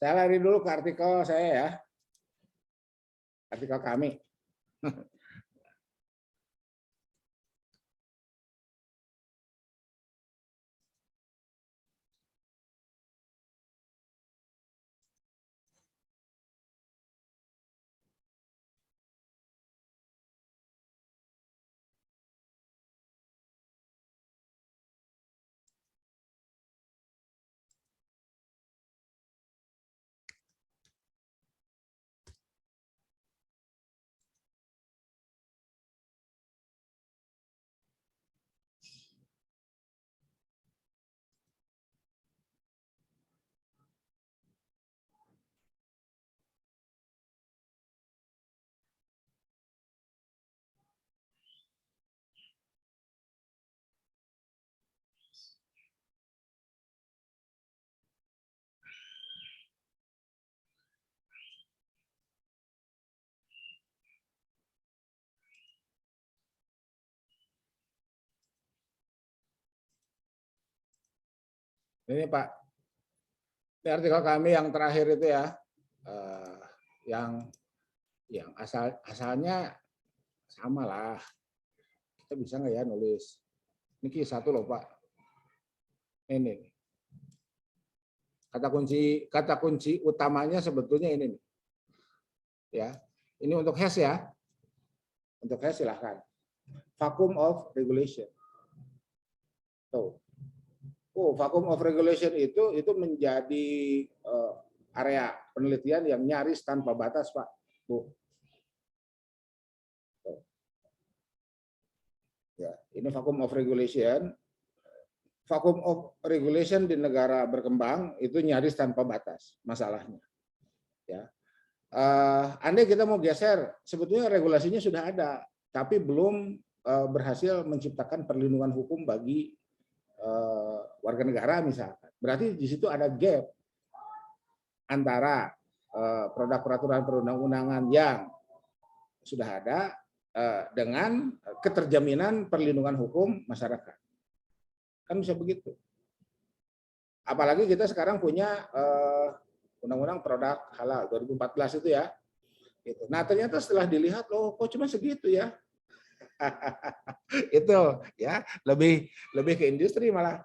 Saya lari dulu ke artikel saya ya. Artikel kami. Ini Pak, ini artikel kami yang terakhir itu ya, yang asalnya sama lah. Kita bisa nggak ya nulis? Ini satu loh Pak. Ini kata kunci utamanya sebetulnya ini nih. Ya, ini untuk hash ya. Untuk hash silahkan. Vacuum of regulation. Tuh. Vacuum of regulation itu menjadi area penelitian yang nyaris tanpa batas, Pak. Bu. Tuh. Ya, ini vacuum of regulation. Vacuum of regulation di negara berkembang itu nyaris tanpa batas masalahnya. Ya. Andai kita mau geser, sebetulnya regulasinya sudah ada, tapi belum berhasil menciptakan perlindungan hukum bagi warga negara misalkan. Berarti di situ ada gap antara produk peraturan perundang-undangan yang sudah ada dengan keterjaminan perlindungan hukum masyarakat. Kan bisa begitu. Apalagi kita sekarang punya Undang-Undang Produk Halal 2014 itu ya. Gitu. Nah ternyata setelah dilihat, loh kok cuma segitu ya. Itu ya lebih ke industri malah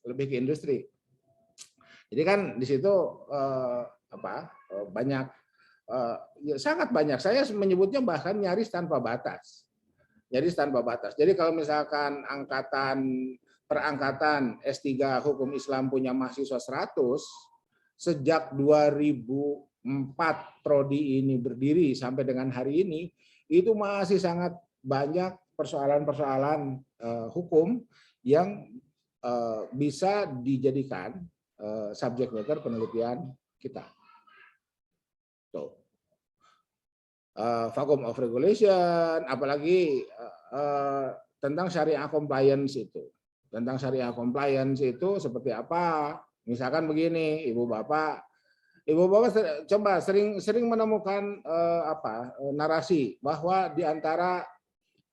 lebih ke industri. Jadi kan di situ banyak ya sangat banyak. Saya menyebutnya bahkan nyaris tanpa batas. Nyaris tanpa batas. Jadi kalau misalkan perangkatan S3 Hukum Islam punya mahasiswa 100, sejak 2004 prodi ini berdiri sampai dengan hari ini, itu masih sangat banyak persoalan-persoalan hukum yang bisa dijadikan subjek matter penelitian kita. Tuh. Vacuum of regulation, apalagi tentang syariah compliance itu. Tentang syariah compliance itu seperti apa? Misalkan begini, Ibu Bapak coba sering menemukan narasi bahwa di antara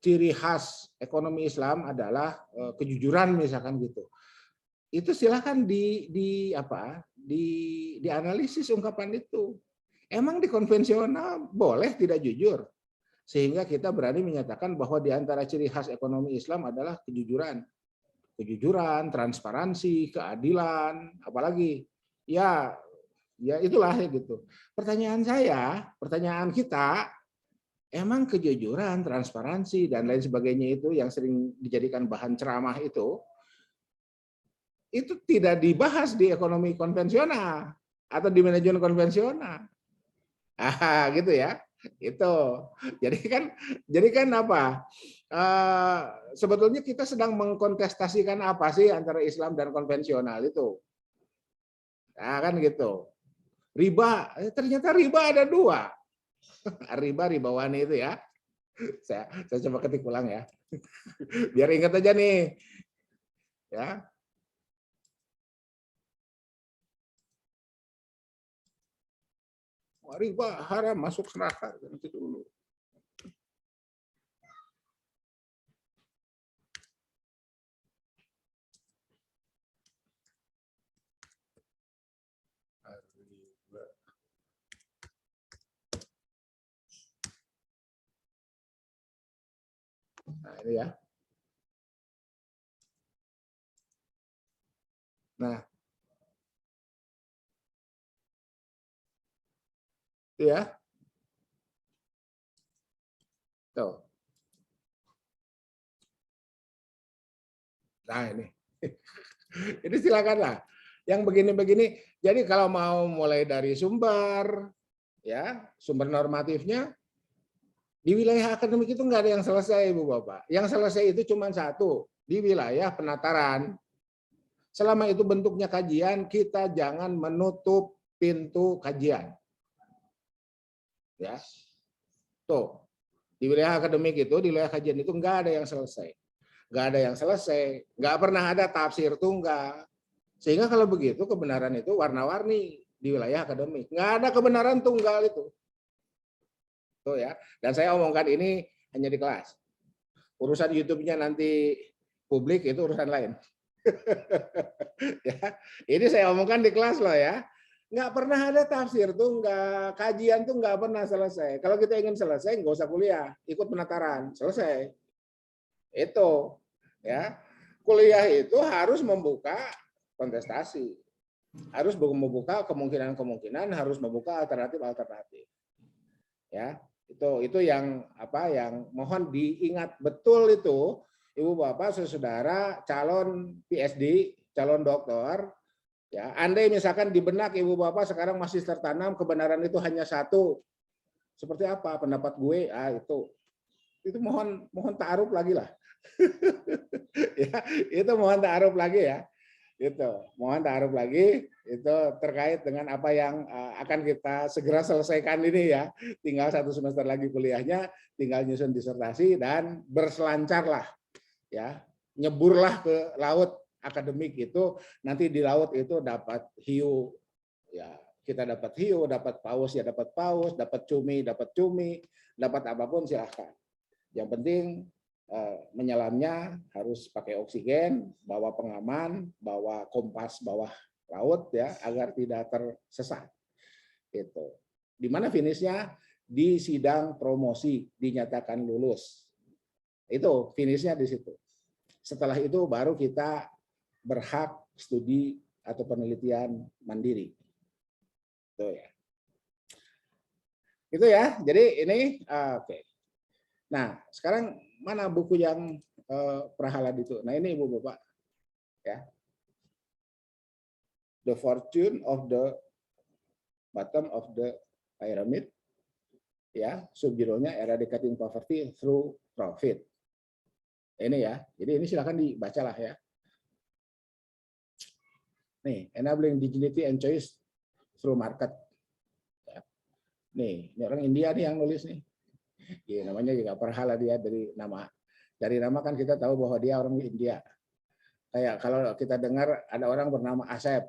ciri khas ekonomi Islam adalah kejujuran misalkan gitu. Itu silakan dianalisis ungkapan itu. Emang di konvensional boleh tidak jujur? Sehingga kita berani menyatakan bahwa di antara ciri khas ekonomi Islam adalah kejujuran. Kejujuran, transparansi, keadilan, apalagi ya itulah gitu. Pertanyaan kita, emang kejujuran, transparansi dan lain sebagainya itu yang sering dijadikan bahan ceramah itu tidak dibahas di ekonomi konvensional atau di manajemen konvensional. Gitu ya. Itu. Jadi kan apa? Sebetulnya kita sedang mengkontestasikan apa sih antara Islam dan konvensional itu. Nah, kan gitu. Riba, ternyata riba ada 2. Ribawani itu ya. Saya coba ketik ulang ya. Biar ingat aja nih. Ya. Riba haram masuk neraka nanti dulu. Nah, ini ya. Nah, itu ya. Tuh. Nah, ini. Ini silakanlah. Yang begini-begini. Jadi kalau mau mulai dari sumber normatifnya, di wilayah akademik itu nggak ada yang selesai, Ibu Bapak. Yang selesai itu cuma satu, di wilayah penataran. Selama itu bentuknya kajian, kita jangan menutup pintu kajian. Ya, tuh di wilayah akademik itu, di wilayah kajian itu nggak ada yang selesai, nggak pernah ada tafsir tunggal. Sehingga kalau begitu kebenaran itu warna-warni di wilayah akademik, nggak ada kebenaran tunggal itu. Tuh ya, dan saya omongkan ini hanya di kelas. Urusan YouTube-nya nanti publik itu urusan lain. Ya, ini saya omongkan di kelas loh ya. Nggak pernah ada tafsir tuh, nggak kajian tuh nggak pernah selesai. Kalau kita ingin selesai, nggak usah kuliah, ikut penataran, selesai. Itu ya, kuliah itu harus membuka kontestasi, harus membuka kemungkinan-kemungkinan, harus membuka alternatif-alternatif. Ya, itu yang yang mohon diingat betul itu, Ibu Bapak saudara calon PhD, calon doktor. Ya, andai misalkan di benak Ibu Bapak sekarang masih tertanam kebenaran itu hanya satu, seperti apa pendapat gue? Itu mohon ta'aruf lagi lah. Ya, itu mohon ta'aruf lagi ya. Itu mohon ta'aruf lagi itu terkait dengan apa yang akan kita segera selesaikan ini ya. Tinggal 1 semester lagi kuliahnya, tinggal nyusun disertasi dan berselancarlah ya. Nyeburlah ke laut akademik itu, nanti di laut itu dapat hiu ya, kita dapat hiu, dapat paus ya dapat paus, dapat cumi, dapat apapun silahkan. Yang penting menyelamnya harus pakai oksigen, bawa pengaman, bawa kompas bawah laut ya agar tidak tersesat. Itu. Di mana finishnya? Di sidang promosi dinyatakan lulus. Itu finishnya di situ. Setelah itu baru kita berhak studi atau penelitian mandiri. Itu ya. Itu ya. Jadi ini oke. Nah, sekarang mana buku yang Prahalad itu? Nah, ini Ibu Bapak ya. The Fortune of the Bottom of the Pyramid. Ya, subjudulnya Eradicating Poverty Through Profit. Ini ya. Jadi ini silakan dibacalah ya. Nih, Enabling Dignity and Choice Through Market. Ya. Nih, ini orang India nih yang nulis nih. Ya, namanya juga Prahalad dia dari nama kan kita tahu bahwa dia orang India. Kayak kalau kita dengar ada orang bernama Asep,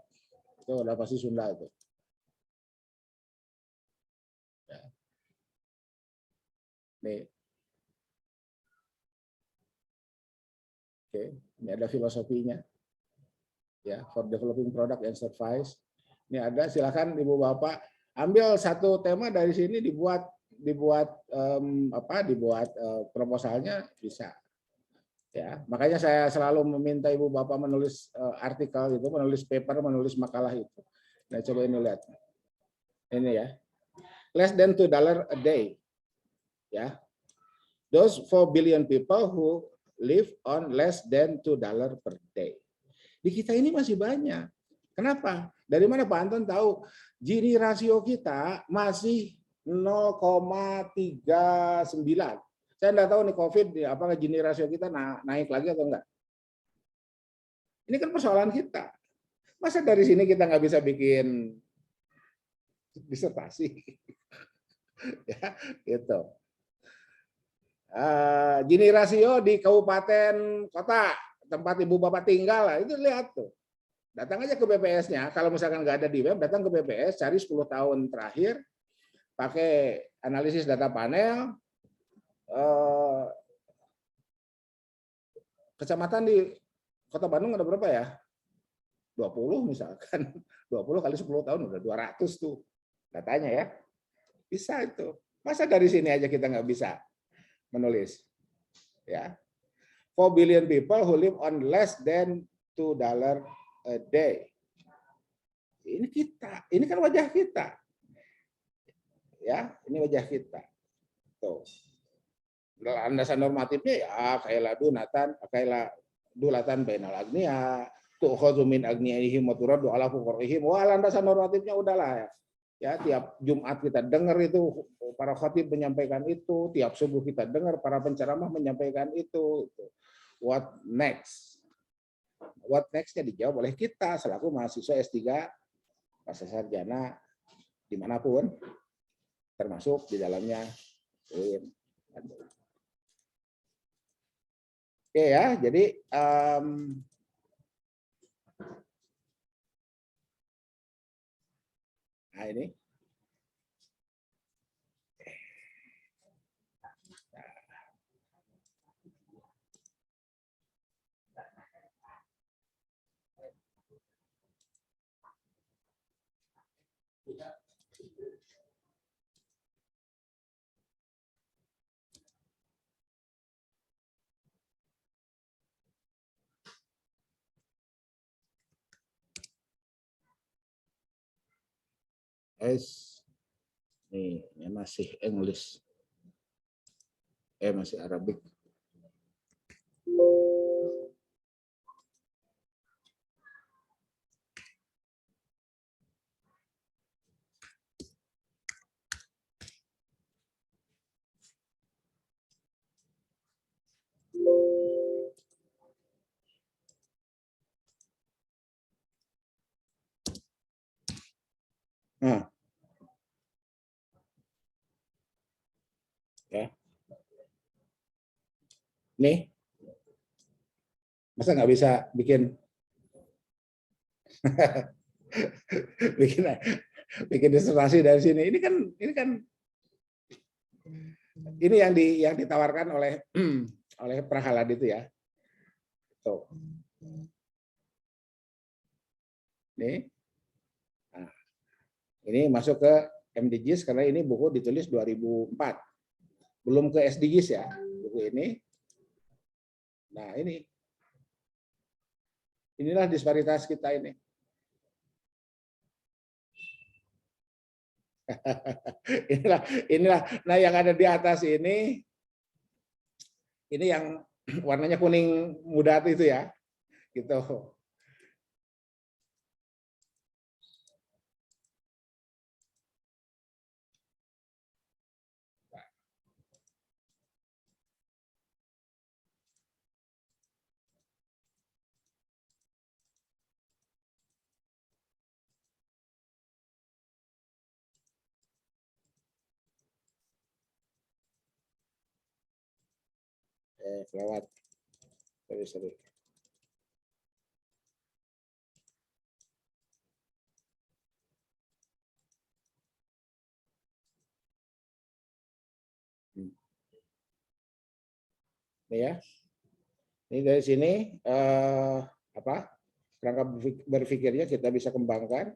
itu udah pasti Sunda itu. Ya. Nih. Oke, ini ada filosofinya. Ya, for developing product and service. Ini ada, silakan Ibu Bapak ambil satu tema dari sini dibuat proposalnya bisa. Ya, makanya saya selalu meminta Ibu Bapak menulis artikel itu, menulis paper, menulis makalah itu. Nah, coba ini lihat. Ini ya. Less than $2 a day. Ya. Those 4 billion people who live on less than $2 per day. Di kita ini masih banyak. Kenapa? Dari mana Pak Anton tahu? Gini rasio kita masih 0,39. Saya enggak tahu nih COVID, apakah Gini rasio kita naik lagi atau enggak. Ini kan persoalan kita. Masa dari sini kita nggak bisa bikin disertasi? Ya, gitu. Gini rasio di kabupaten kota tempat Ibu Bapak tinggal lah, itu lihat tuh. Datang aja ke BPS-nya, kalau misalkan nggak ada di web, datang ke BPS, cari 10 tahun terakhir, pakai analisis data panel, kecamatan di Kota Bandung ada berapa ya? 20 misalkan, 20 kali 10 tahun udah 200 tuh datanya ya. Bisa itu. Masa dari sini aja kita nggak bisa menulis? Ya. 4 billion people who live on less than $2 a day. Ini kita, ini kan wajah kita. Ya, ini wajah kita. Tuh. Landasan normatifnya ya kailah dulatan bainal agniya, tu'khadhu min agniyaihim wa turaddu ala fuqarihim. Wah, landasan normatifnya udahlah ya. Ya, tiap Jumat kita dengar itu para khatib menyampaikan itu, tiap subuh kita dengar para penceramah menyampaikan itu. What next? What next-nya dijawab oleh kita selaku mahasiswa S3 pasca sarjana dimanapun, termasuk di dalamnya UIN. Oke ya, jadi nah ini. Ini masih English. Masih Arabic. Nah, ya. Nih, masa nggak bisa bikin bikin bikin disertasi dari sini? Ini kan ini yang ditawarkan oleh oleh Prahalad itu ya. Tuh. Nih. Nah, ini masuk ke MDGs karena ini buku ditulis 2004. Belum ke SDGs ya, buku ini. Nah, inilah disparitas kita ini. inilah. Nah, yang ada di atas ini yang warnanya kuning muda itu ya. Gitu. Lewat. Sorry. Ini ya. Ini dari sini kerangka berpikirnya kita bisa kembangkan.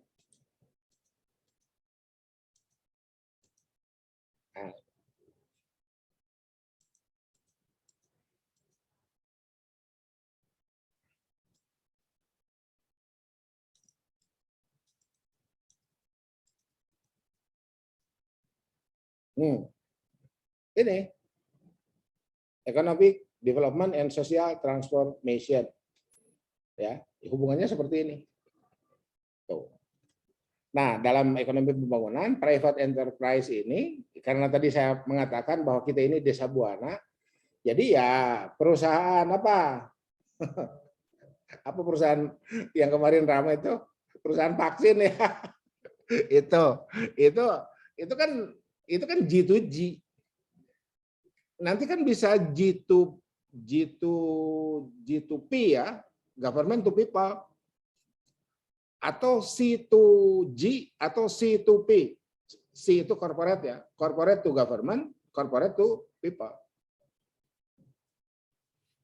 Nah. Ini economic development and social transformation. Ya, hubungannya seperti ini. Tuh. Nah, dalam ekonomi pembangunan, private enterprise ini, karena tadi saya mengatakan bahwa kita ini desa buana, jadi ya perusahaan apa? Apa perusahaan yang kemarin ramai itu? Perusahaan vaksin ya. itu kan G2G. Nanti kan bisa G2P ya, government to people, atau C2G atau C2P. C itu corporate ya, corporate to government, corporate to people.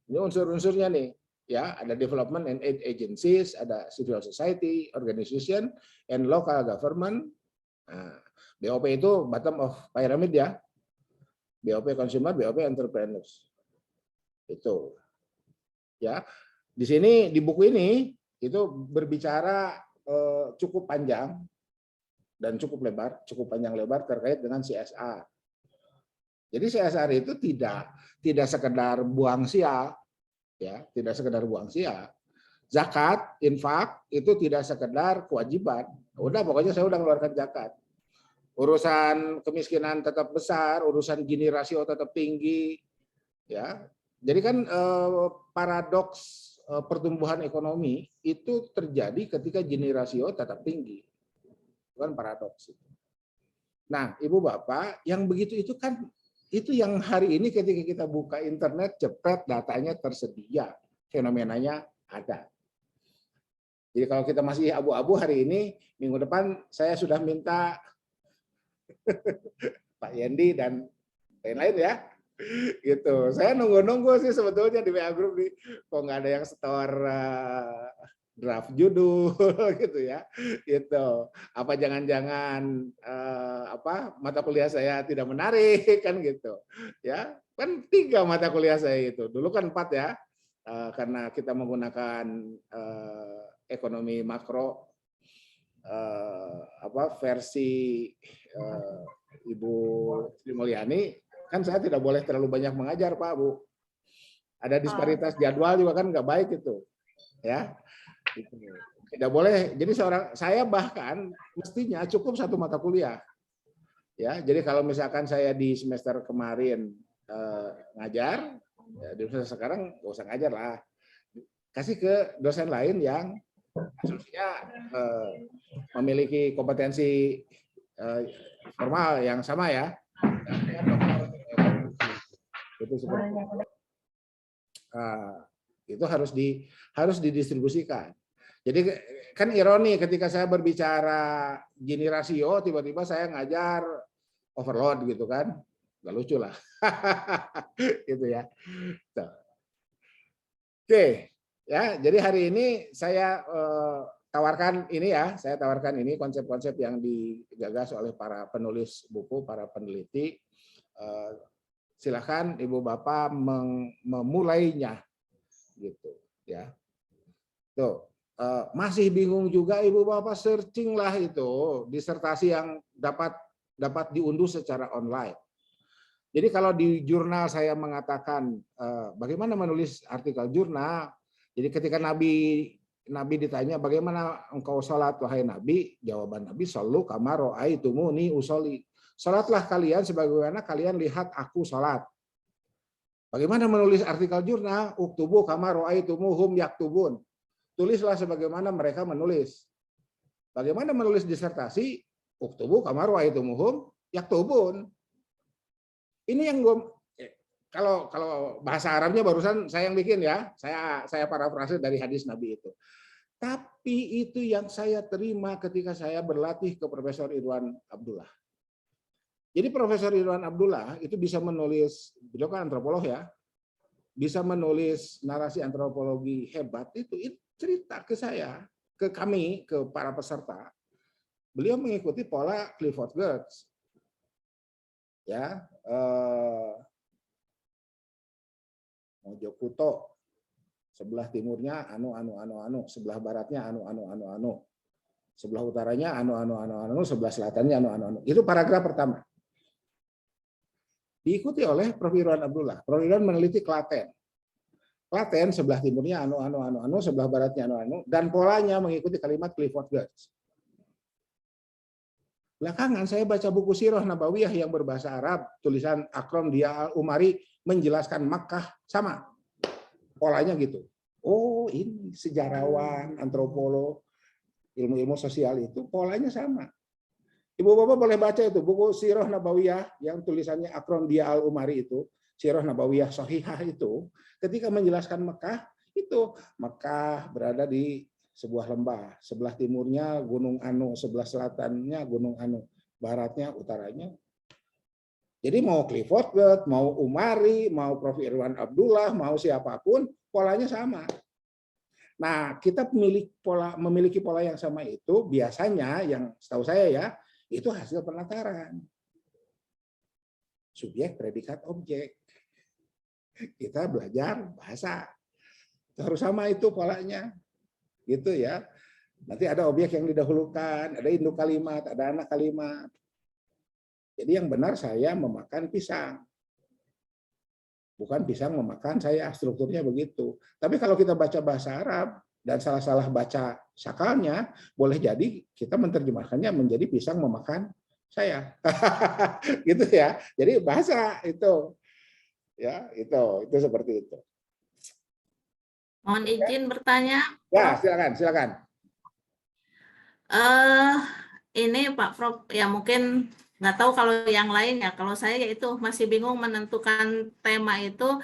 Ini unsur-unsurnya nih, ya ada development and aid agencies, ada civil society, organization, and local government. Nah, BOP itu bottom of pyramid ya, BOP consumer, BOP entrepreneurs. Itu ya. Di sini di buku ini itu berbicara cukup panjang dan cukup lebar, cukup panjang lebar terkait dengan CSR. Jadi CSR itu tidak sekedar buang sia, ya, tidak sekedar buang sia. Zakat, infak itu tidak sekedar kewajiban. Udah pokoknya saya udah mengeluarkan zakat. Urusan kemiskinan tetap besar, urusan Gini rasio tetap tinggi, ya. Jadi kan paradoks pertumbuhan ekonomi itu terjadi ketika Gini rasio tetap tinggi. Bukan paradoks. Nah, Ibu Bapak, yang begitu itu kan itu yang hari ini ketika kita buka internet, jepret datanya tersedia, fenomenanya ada. Jadi kalau kita masih abu-abu hari ini, minggu depan saya sudah minta Pak Yendi dan lain-lain ya. Gitu. Saya nunggu-nunggu sih sebetulnya di WA Group nih, kok nggak ada yang setor draft judul gitu ya. Itu apa jangan-jangan apa mata kuliah saya tidak menarik kan gitu. Ya, kan 3 mata kuliah saya itu. Dulu kan 4 ya. Karena kita menggunakan ekonomi makro apa versi Ibu Sri Mulyani, kan saya tidak boleh terlalu banyak mengajar Pak Bu. Ada disparitas jadwal juga kan nggak baik itu, ya. Tidak boleh. Jadi saya bahkan mestinya cukup 1 mata kuliah, ya. Jadi kalau misalkan saya di semester kemarin ngajar, ya, di semester sekarang nggak usah ngajar lah. Kasih ke dosen lain yang asumsinya memiliki kompetensi formal yang sama ya. Itu seperti itu harus didistribusikan. Jadi kan ironi ketika saya berbicara Gini rasio, tiba-tiba saya ngajar overload gitu kan, nggak lucu lah, gitu ya. Oke, ya. Jadi hari ini saya tawarkan ini konsep-konsep yang digagas oleh para penulis buku, para peneliti. Silakan Ibu Bapak memulainya, gitu ya. Tuh, masih bingung juga Ibu Bapak, searching lah itu disertasi yang dapat diunduh secara online. Jadi kalau di jurnal saya mengatakan bagaimana menulis artikel jurnal, jadi ketika Nabi ditanya bagaimana engkau sholat wahai Nabi, jawaban Nabi shollu kama ro'aitumuni usolli. Sholatlah kalian sebagaimana kalian lihat aku sholat. Bagaimana menulis artikel jurnal? Uktubu kama ro'aitumuhum yaktubun. Tulislah sebagaimana mereka menulis. Bagaimana menulis disertasi? Uktubu kama ro'aitumuhum yaktubun. Ini yang kalau bahasa Arabnya barusan saya yang bikin ya, saya parafrase dari hadis Nabi itu. Tapi itu yang saya terima ketika saya berlatih ke Profesor Irwan Abdullah. Jadi Profesor Irwan Abdullah itu bisa menulis, beliau kan antropolog ya, bisa menulis narasi antropologi hebat itu cerita ke saya, ke kami, ke para peserta. Beliau mengikuti pola Clifford Geertz. Ya, Mojokuto, sebelah timurnya anu, sebelah baratnya anu, sebelah utaranya anu, sebelah selatannya anu. Itu paragraf pertama. Diikuti oleh Prof. Irwan Abdullah. Prof. Irwan meneliti Klaten. Klaten sebelah timurnya anu, sebelah baratnya anu, dan polanya mengikuti kalimat Clifford Geertz. Belakangan saya baca buku Sirah Nabawiyah yang berbahasa Arab, tulisan Akram Dia Al-Umari menjelaskan Makkah, sama. Polanya gitu. Oh, ini sejarawan, antropolog, ilmu-ilmu sosial itu polanya sama. Ibu Bapak boleh baca itu buku Sirah Nabawiyah yang tulisannya Akram Dia Al-Umari itu, Sirah Nabawiyah Sahihah itu, ketika menjelaskan Makkah, itu Makkah berada di sebuah lembah, sebelah timurnya Gunung Anu, sebelah selatannya Gunung Anu, baratnya, utaranya. Jadi mau Clifford Geertz, mau Umari, mau Prof. Irwan Abdullah, mau siapapun, polanya sama. Nah, kita memiliki pola yang sama itu biasanya, yang setahu saya ya, itu hasil penataran. Subjek, predikat, objek. Kita belajar bahasa. Itu harus sama itu polanya. Gitu ya. Nanti ada objek yang didahulukan, ada induk kalimat, ada anak kalimat. Jadi yang benar saya memakan pisang. Bukan pisang memakan saya, strukturnya begitu. Tapi kalau kita baca bahasa Arab dan salah-salah baca sakalnya, boleh jadi kita menerjemahkannya menjadi pisang memakan saya. Gitu ya. Jadi bahasa itu. Ya, itu seperti itu. Mohon izin bertanya. Ya, silakan. Ini Pak Prof, ya mungkin nggak tahu kalau yang lain ya. Kalau saya yaitu masih bingung menentukan tema itu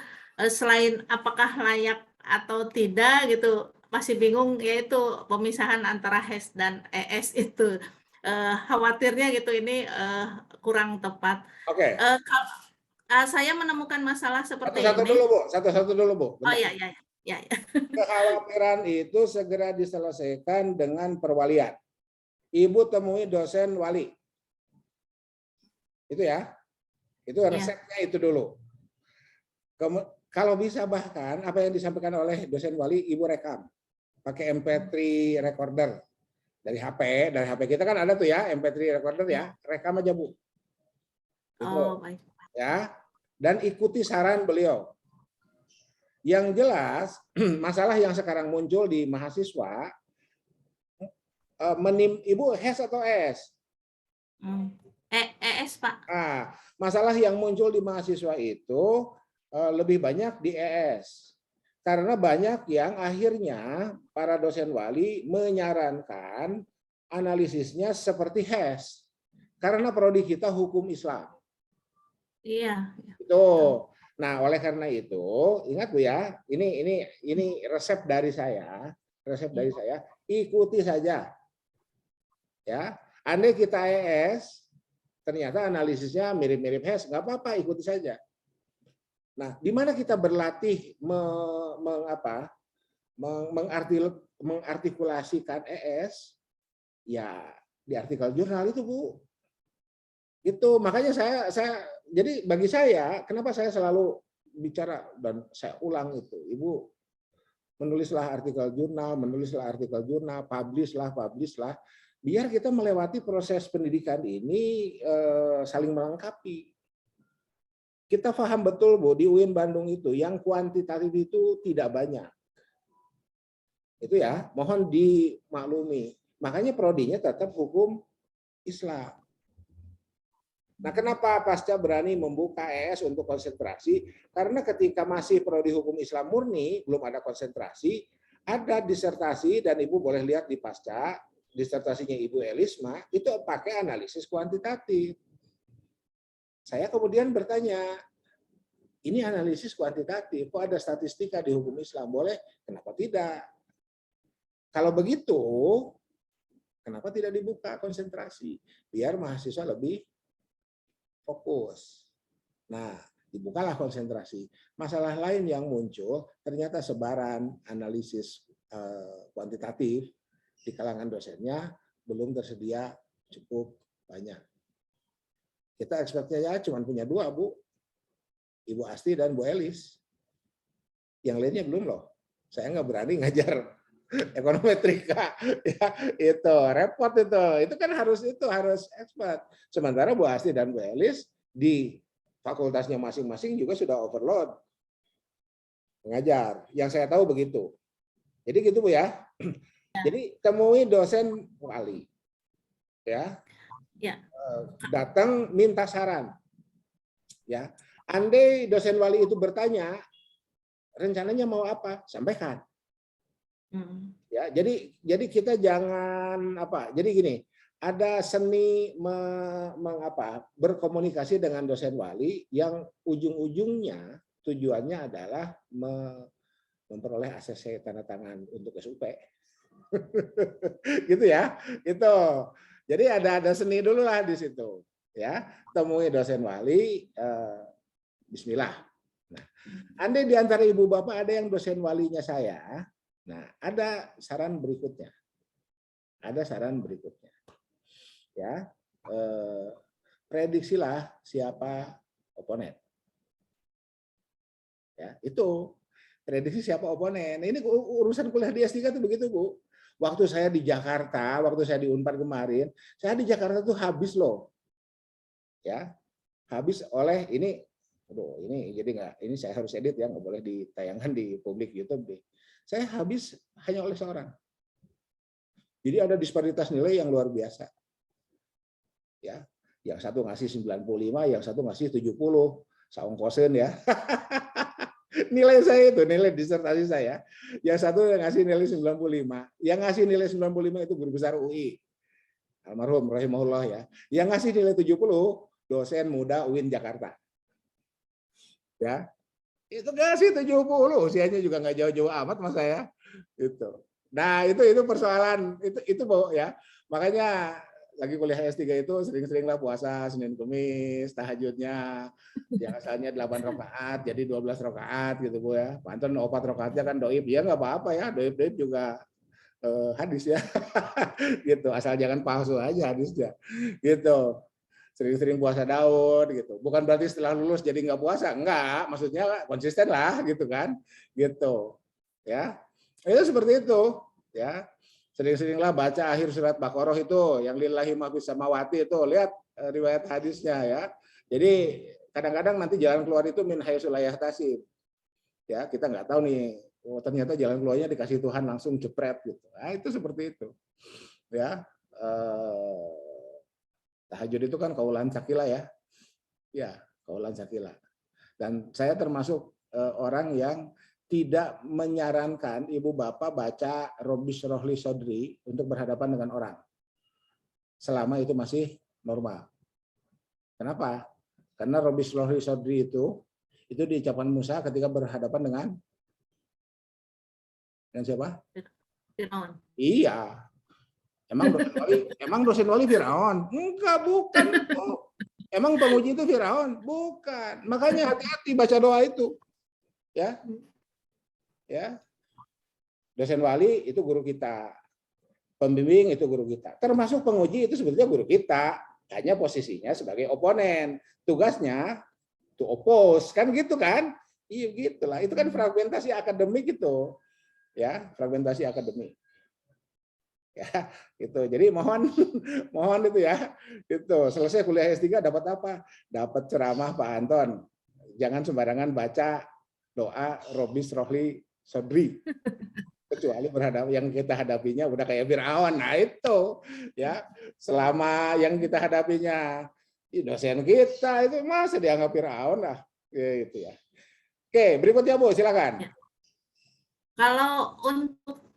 selain apakah layak atau tidak gitu. Masih bingung yaitu pemisahan antara HES dan ES itu. Khawatirnya gitu ini kurang tepat. Oke. Saya menemukan masalah seperti Satu-satu ini. dulu, Bu. Oh iya. Ya, Kekhawatiran itu segera diselesaikan dengan perwalian. Ibu temui dosen wali. Itu ya. Itu ya. resepnya itu dulu. Kalau bisa bahkan apa yang disampaikan oleh dosen wali ibu rekam pakai MP3 recorder dari HP kita kan ada tuh ya MP3 recorder ya, rekam aja Bu. Itu Oh, baik. ya. Dan ikuti saran beliau. Yang jelas masalah yang sekarang muncul di mahasiswa, Ibu HES atau ES? ES Pak. Masalah yang muncul di mahasiswa itu lebih banyak di ES. Karena banyak yang akhirnya para dosen wali menyarankan analisisnya seperti HES. Karena prodi kita hukum Islam. Iya. Itu. Nah, oleh karena itu, ingat Bu ya, ini resep dari saya, ikuti saja. Ya, andai kita ES, ternyata analisisnya mirip-mirip HES, nggak apa-apa, ikuti saja. Nah, di mana kita berlatih mengartikulasikan ES, ya di artikel jurnal itu Bu. Itu makanya saya jadi bagi saya kenapa saya selalu bicara dan saya ulang itu, Ibu menulislah artikel jurnal, publishlah, biar kita melewati proses pendidikan ini saling melengkapi. Kita paham betul Bu di UIN Bandung itu yang kuantitatif itu tidak banyak. Itu ya, mohon dimaklumi. Makanya prodinya tetap hukum Islam. Nah, kenapa Pasca berani membuka ES untuk konsentrasi? Karena ketika masih prodi hukum Islam murni, belum ada konsentrasi, ada disertasi dan Ibu boleh lihat di Pasca, disertasinya Ibu Elisma, itu pakai analisis kuantitatif. Saya kemudian bertanya, ini analisis kuantitatif, kok ada statistika di hukum Islam? Boleh, kenapa tidak? Kalau begitu, kenapa tidak dibuka konsentrasi? Biar mahasiswa lebih fokus. Nah, dibukalah konsentrasi. Masalah lain yang muncul, ternyata sebaran analisis kuantitatif di kalangan dosennya belum tersedia cukup banyak. Kita ekspektasinya cuma punya 2, Bu. Ibu Asti dan Bu Elis. Yang lainnya belum loh. Saya nggak berani ngajar ekonometrika. Ya, itu repot itu. Itu kan harus expert. Sementara Bu Asti dan Bu Elis di fakultasnya masing-masing juga sudah overload mengajar. Yang saya tahu begitu. Jadi gitu Bu ya. Jadi temui dosen wali. Ya. Datang minta saran. Ya. Andai dosen wali itu bertanya, rencananya mau apa? Sampaikan. Ya, jadi kita jangan jadi gini, ada seni berkomunikasi dengan dosen wali yang ujung-ujungnya tujuannya adalah memperoleh ACC tanda tangan untuk SUP. Gitu ya. Itu. Jadi ada seni dulu lah di situ, ya. Temui dosen wali, bismillah. Nah, andai di antara ibu bapak ada yang dosen walinya saya, nah ada saran berikutnya. Ya, prediksilah siapa oponen. Ya, itu prediksi siapa oponen. Ini urusan kuliah di S3 itu begitu Bu. Waktu saya di Jakarta, waktu saya di Unpad kemarin, saya di Jakarta tuh habis loh. Ya, habis oleh ini. Aduh, ini jadi nggak, ini saya harus edit ya, nggak boleh ditayangkan di publik YouTube. Saya habis hanya oleh seorang. Jadi ada disparitas nilai yang luar biasa. Ya, yang satu ngasih 95, yang satu ngasih 70, saongkosen ya. Nilai saya itu, nilai disertasi saya. Yang satu yang ngasih nilai 95, yang ngasih nilai 95 itu guru besar UI. Almarhum rahimahullah ya. Yang ngasih nilai 70, dosen muda UIN Jakarta. Ya, itu ngasih 70, usianya juga nggak jauh-jauh amat mas saya. Itu. Nah itu persoalan itu ya. Makanya lagi kuliah S3 itu sering-seringlah puasa Senin Kamis, tahajudnya yang asalnya 8 rakaat jadi 12 rakaat gitu Bu ya. Panten 4 rakaatnya kan doib. Ya nggak apa-apa ya, doib-doib juga hadis ya. Gitu, asal jangan palsu aja hadisnya. Gitu. Sering-sering puasa Daud gitu. Bukan berarti setelah lulus jadi nggak puasa, enggak. Maksudnya konsisten lah gitu kan. Gitu. Ya. Itu seperti itu, ya. Sering-seringlah baca akhir surat Baqarah itu yang lillahi ma fis samawati itu, lihat riwayat hadisnya ya. Jadi kadang-kadang nanti jalan keluar itu min haitsu la yahtasib. Ya, kita nggak tahu nih, oh, ternyata jalan keluarnya dikasih Tuhan langsung jepret gitu. Nah, itu seperti itu. Ya. Tahajud itu kan kaulan sakila ya. Ya, kaulan sakila. Dan saya termasuk orang yang tidak menyarankan ibu bapak baca Robbi Shrah li Sodri untuk berhadapan dengan orang. Selama itu masih normal. Kenapa? Karena Robbi Shrah li Sodri itu diucapkan Musa ketika berhadapan dengan siapa? Firaun. Iya. Emang dosen wali Firaun? Enggak, bukan. Oh. Emang penguji itu Firaun? Bukan. Makanya hati-hati baca doa itu. Ya. Ya, dosen wali itu guru kita, pembimbing itu guru kita, termasuk penguji itu sebetulnya guru kita, hanya posisinya sebagai oponen, tugasnya to oppose kan gitu kan, iya gitulah, itu kan fragmentasi akademik itu, ya fragmentasi akademik, ya gitu. Jadi mohon itu ya, itu selesai kuliah S3 dapat apa? Dapat ceramah Pak Anton, jangan sembarangan baca doa Robbi Shrah li Sodri, kecuali berhadapan yang kita hadapinya udah kayak Firaun. Nah itu ya, selama yang kita hadapinya dosen kita itu masa dianggap Firaun lah gitu ya. Oke, berikutnya Bu, silakan. Kalau untuk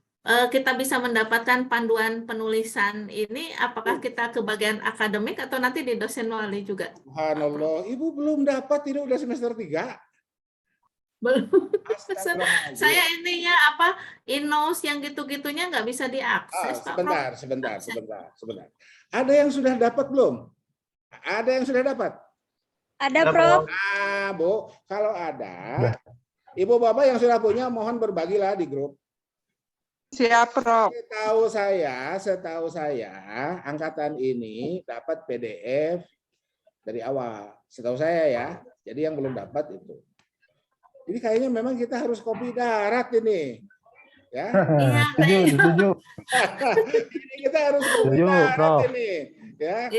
kita bisa mendapatkan panduan penulisan ini, apakah kita ke bagian akademik atau nanti di dosen wali juga? Subhanallah, Ibu belum dapat, ini udah semester 3. Belum. Saya ininya apa, Innos yang gitu-gitunya nggak bisa diakses, Pak Prof. Sebentar. Ada yang sudah dapat belum? Ada yang sudah dapat? Ada, Prof. Bu, kalau ada, Ibu Bapak yang sudah punya mohon berbagilah di grup. Siap, Prof. Setahu saya angkatan ini dapat PDF dari awal. Setahu saya ya. Jadi yang belum dapat itu. Jadi kayaknya memang kita harus kopi darat ini. Ya. Setuju. Ini kita harus kopi darat ini. Ya.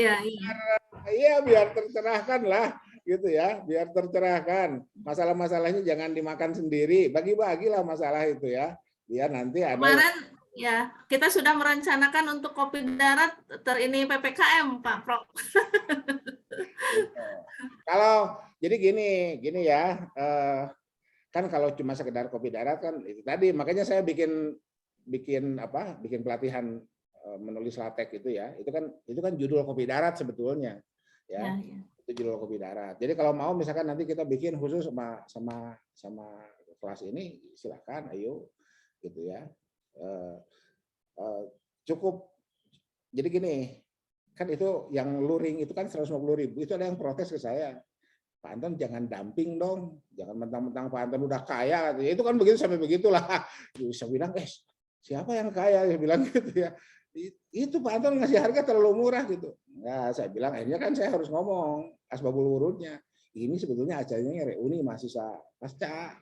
Iya, biar tercerahkan lah gitu ya, biar tercerahkan. Masalah-masalahnya jangan dimakan sendiri, bagi-bagilah masalah itu ya. Biar nanti ada kemarin ya, kita sudah merencanakan untuk kopi darat ini PPKM, Pak Prof. Kalau jadi gini ya, kan kalau cuma sekedar kopi darat kan itu tadi, makanya saya bikin pelatihan menulis latek itu ya. Itu kan judul kopi darat sebetulnya ya. Itu judul kopi darat. Jadi kalau mau misalkan nanti kita bikin khusus sama kelas ini, silakan, ayo gitu ya. Cukup. Jadi gini, kan itu yang luring itu kan 150.000, itu ada yang protes ke saya. Pak Anton jangan dumping dong, jangan mentang-mentang Pak Anton udah kaya, itu kan begitu sampai begitulah. Saya bilang, siapa yang kaya? Saya bilang gitu ya. Itu Pak Anton ngasih harga terlalu murah gitu. Nah, saya bilang akhirnya kan saya harus ngomong asbabul wurudnya. Ini sebetulnya acaranya reuni mahasiswa pasca,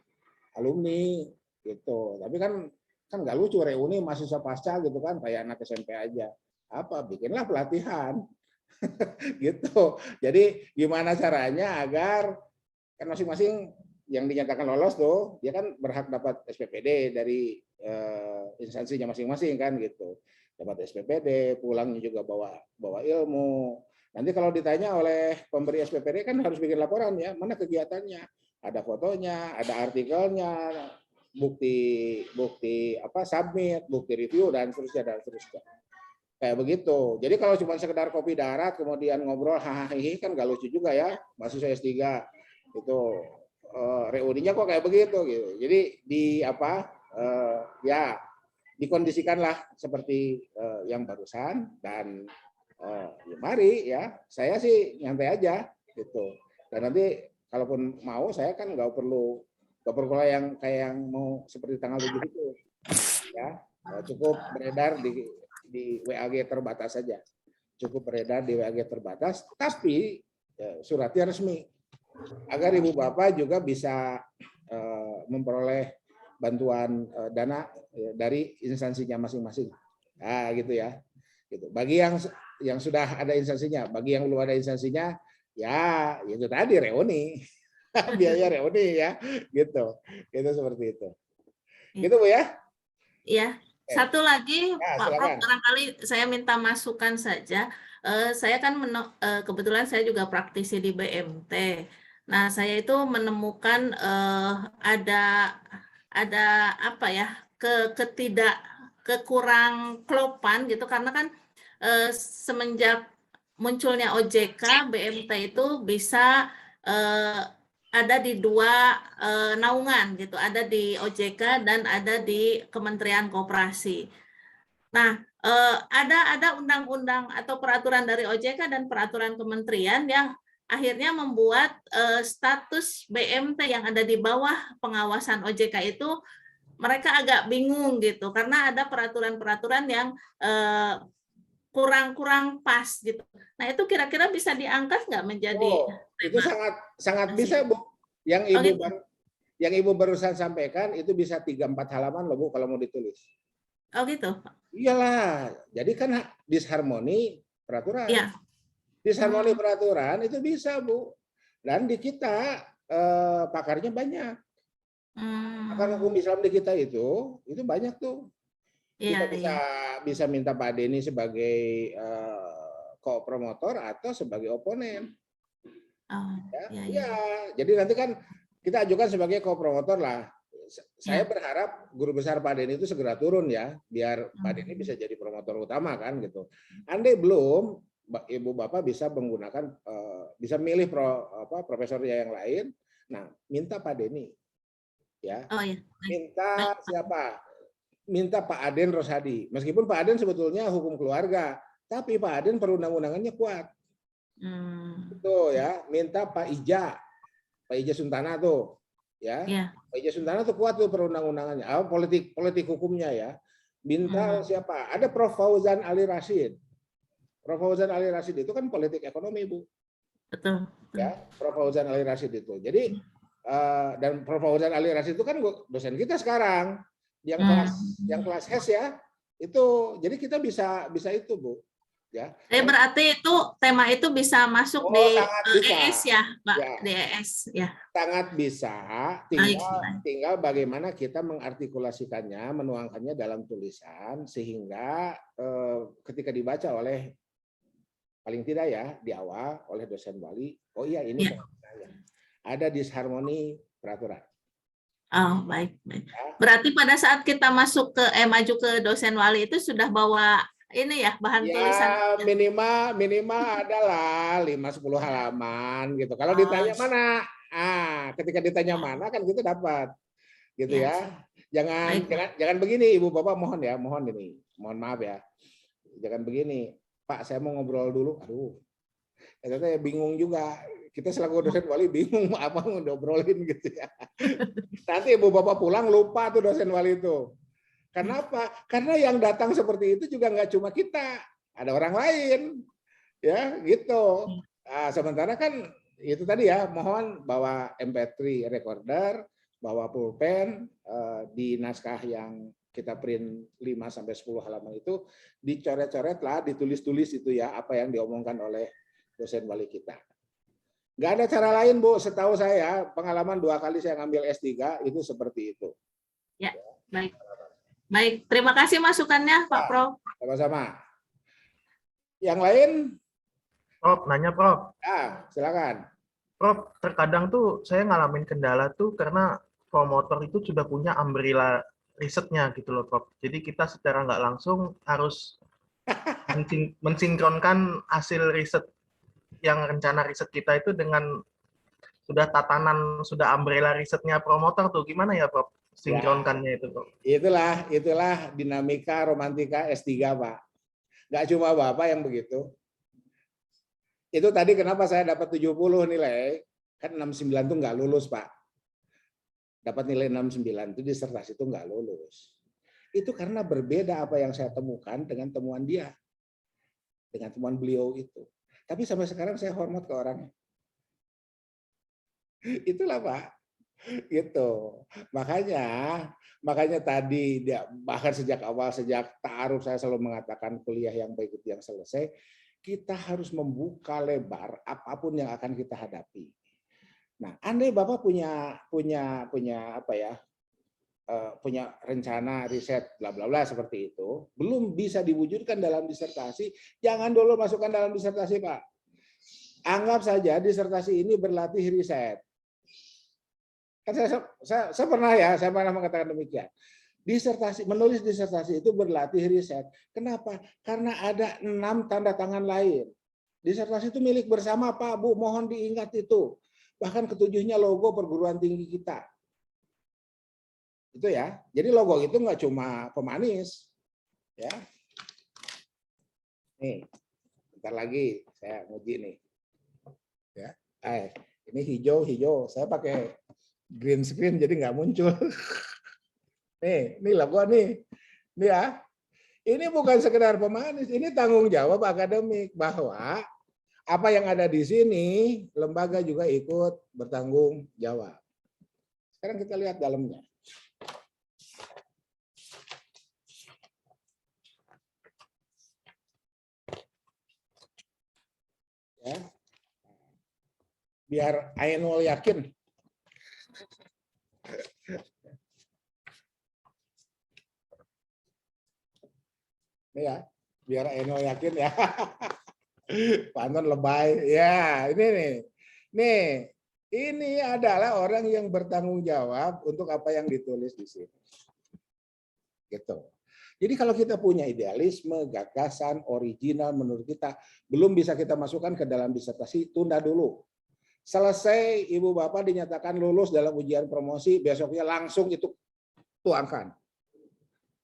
alumni gitu. Tapi kan nggak lucu reuni mahasiswa pasca gitu kan, kayak anak SMP aja. Bikinlah pelatihan. Gitu. Jadi gimana caranya agar kan masing-masing yang dinyatakan lolos tuh dia kan berhak dapat SPPD dari instansinya masing-masing kan gitu. Dapat SPPD, pulangnya juga bawa ilmu. Nanti kalau ditanya oleh pemberi SPPD kan harus bikin laporan ya, mana kegiatannya, ada fotonya, ada artikelnya, bukti submit, bukti review dan seterusnya. Kayak begitu. Jadi kalau cuma sekedar kopi darat kemudian ngobrol hahaha kan gak lucu juga ya, mahasiswa S3 itu reuninya kok kayak begitu gitu. Jadi dikondisikanlah seperti yang barusan dan Ya mari ya, saya sih nyantai aja gitu. Dan nanti kalaupun mau saya kan nggak perlu yang kayak yang mau seperti tanggal 7 itu ya, cukup beredar di WAG terbatas saja, cukup beredar di WAG terbatas, tapi suratnya resmi agar ibu bapak juga bisa memperoleh bantuan dana dari instansinya masing-masing. Nah, gitu ya. Gitu. Bagi yang sudah ada instansinya, bagi yang belum ada instansinya, ya itu tadi reuni, biaya reuni ya, gitu. Itu seperti itu. Gitu Bu ya? Iya. Satu lagi, Ya, Pak Prof, silakan. barangkali saya minta masukan saja. Saya kan kebetulan saya juga praktisi di BMT. Nah, saya itu menemukan ada apa ya, kekurang klopan gitu, karena kan semenjak munculnya OJK, BMT itu bisa ada di dua naungan gitu, ada di OJK dan ada di Kementerian Koperasi. Nah, ada undang-undang atau peraturan dari OJK dan peraturan kementerian yang akhirnya membuat status BMT yang ada di bawah pengawasan OJK itu mereka agak bingung gitu, karena ada peraturan-peraturan yang kurang pas gitu. Nah, itu kira-kira bisa diangkat nggak menjadi itu sangat bisa Bu. Yang Ibu barusan sampaikan itu bisa 3-4 halaman loh Bu kalau mau ditulis. Oh gitu. Iyalah, jadi kan disharmoni peraturan. Iya. Disharmoni peraturan itu bisa Bu. Dan di kita pakarnya banyak. Pakar hukum Islam di kita itu banyak tuh. Kita bisa minta Pak Denny sebagai co-promotor atau sebagai oponen. Ya, jadi nanti kan kita ajukan sebagai co-promotor lah. Saya berharap guru besar Pak Denny itu segera turun ya, biar Pak Denny bisa jadi promotor utama kan gitu. Andai belum, Ibu Bapak bisa menggunakan, bisa milih profesornya yang lain. Nah, minta Pak Denny, ya. Minta siapa? Minta Pak Aden Rosadi. Meskipun Pak Aden sebetulnya hukum keluarga, tapi Pak Aden perundang-undangannya kuat. Itu ya, minta Pak Ija Suntana tuh, ya. Pak Ija Suntana tuh kuat tuh perundang-undangannya. Politik hukumnya ya. Minta siapa? Ada Prof Fauzan Ali Rashid. Prof Fauzan Ali Rashid itu kan politik ekonomi Bu. Betul. Ya, Prof Fauzan Ali Rashid itu. Jadi dan Prof Fauzan Ali Rashid itu kan dosen kita sekarang. Yang kelas HES ya, itu jadi kita bisa itu Bu, ya. Berarti itu tema itu bisa masuk di ES ya, Pak, ya. Di ES ya. Sangat bisa, tinggal bagaimana kita mengartikulasikannya, menuangkannya dalam tulisan sehingga ketika dibaca oleh paling tidak ya di awal oleh dosen wali, oh iya ini ada disharmoni peraturan. Oh, baik. Berarti pada saat kita masuk maju ke dosen wali itu sudah bawa ini ya, bahan tulisan. Minimal adalah 5-10 halaman gitu. Kalau ditanya mana? Ketika ditanya mana kan kita dapat. Gitu ya. Jangan begini Ibu Bapak, mohon ini. Mohon maaf ya. Jangan begini. Pak, saya mau ngobrol dulu. Aduh. Ternyata bingung juga. Kita selaku dosen wali bingung apa mau ngobrolin gitu ya. Nanti Ibu Bapak pulang lupa tuh dosen wali itu. Kenapa? Karena yang datang seperti itu juga nggak cuma kita, ada orang lain, ya gitu. Nah, sementara kan itu tadi ya, mohon bawa MP3 recorder, bawa pulpen di naskah yang kita print 5-10 halaman itu dicoret-coret lah, ditulis-tulis itu ya apa yang diomongkan oleh dosen wali kita. Nggak ada cara lain Bu, setahu saya pengalaman 2 kali saya ngambil S3 itu seperti itu. Ya, baik. Baik, terima kasih masukannya Pak Prof. Sama-sama. Yang lain? Prof, nanya Prof. Silakan. Prof, terkadang tuh saya ngalamin kendala tuh karena promotor itu sudah punya umbrella risetnya gitu loh Prof. Jadi kita secara nggak langsung harus mensinkronkan hasil riset yang rencana riset kita itu dengan sudah tatanan, sudah umbrella risetnya promotor tuh gimana ya Prof? Sinkronkannya itu Prof. Itulah dinamika romantika S3 Pak. Nggak cuma Bapak yang begitu. Itu tadi kenapa saya dapat 70 nilai, kan 69 itu nggak lulus, Pak. Dapat nilai 69 itu disertasi itu nggak lulus. Itu karena berbeda apa yang saya temukan dengan temuan dia. Dengan temuan beliau itu. Tapi sampai sekarang saya hormat ke orangnya. Itulah, Pak. Gitu. Makanya tadi dia bahkan sejak awal, sejak ta'aruf saya selalu mengatakan kuliah yang baik itu yang selesai, kita harus membuka lebar apapun yang akan kita hadapi. Nah, andai Bapak punya apa ya? Punya rencana riset bla bla bla seperti itu, belum bisa diwujudkan dalam disertasi, jangan dulu masukkan dalam disertasi, Pak. Anggap saja disertasi ini berlatih riset. Kan saya pernah mengatakan demikian. Menulis disertasi itu berlatih riset. Kenapa? Karena ada 6 tanda tangan lain. Disertasi itu milik bersama, Pak, Bu, mohon diingat itu. Bahkan ketujuhnya logo perguruan tinggi kita. Itu ya. Jadi logo itu nggak cuma pemanis. Ya. Nih, bentar lagi saya uji nih. Ya. Ini hijau. Saya pakai green screen jadi nggak muncul. Nih, ini logo nih. Ini ya. Ini bukan sekedar pemanis, ini tanggung jawab akademik bahwa apa yang ada di sini lembaga juga ikut bertanggung jawab. Sekarang kita lihat dalamnya. Ya. Biar Ainul yakin. Ini ya, biar Ainul yakin ya. Pak Anton lebay. Ya, ini nih. Nih, ini adalah orang yang bertanggung jawab untuk apa yang ditulis di sini. Gitu. Jadi kalau kita punya idealisme, gagasan, original menurut kita, belum bisa kita masukkan ke dalam disertasi, tunda dulu. Selesai Ibu Bapak dinyatakan lulus dalam ujian promosi, besoknya langsung itu tuangkan.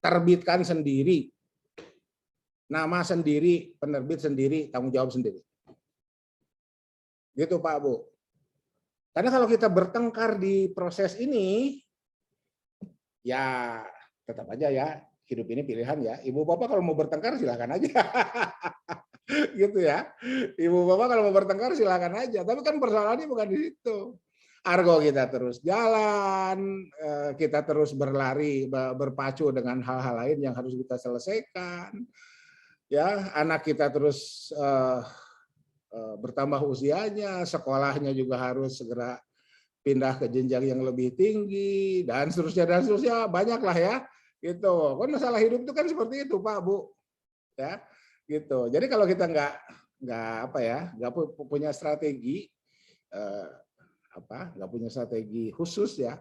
Terbitkan sendiri. Nama sendiri, penerbit sendiri, tanggung jawab sendiri. Gitu Pak, Bu. Karena kalau kita bertengkar di proses ini, ya tetap aja ya, hidup ini pilihan ya. Ibu Bapak kalau mau bertengkar silakan aja. Gitu ya. Ibu Bapak kalau mau bertengkar silakan aja. Tapi kan persoalannya bukan di situ. Argo kita terus jalan, kita terus berlari, berpacu dengan hal-hal lain yang harus kita selesaikan. Ya, anak kita terus bertambah usianya, sekolahnya juga harus segera pindah ke jenjang yang lebih tinggi dan seterusnya banyaklah ya. Gitu. Kan masalah hidup itu kan seperti itu, Pak, Bu. Ya. Gitu. Jadi kalau kita nggak punya strategi nggak punya strategi khusus ya,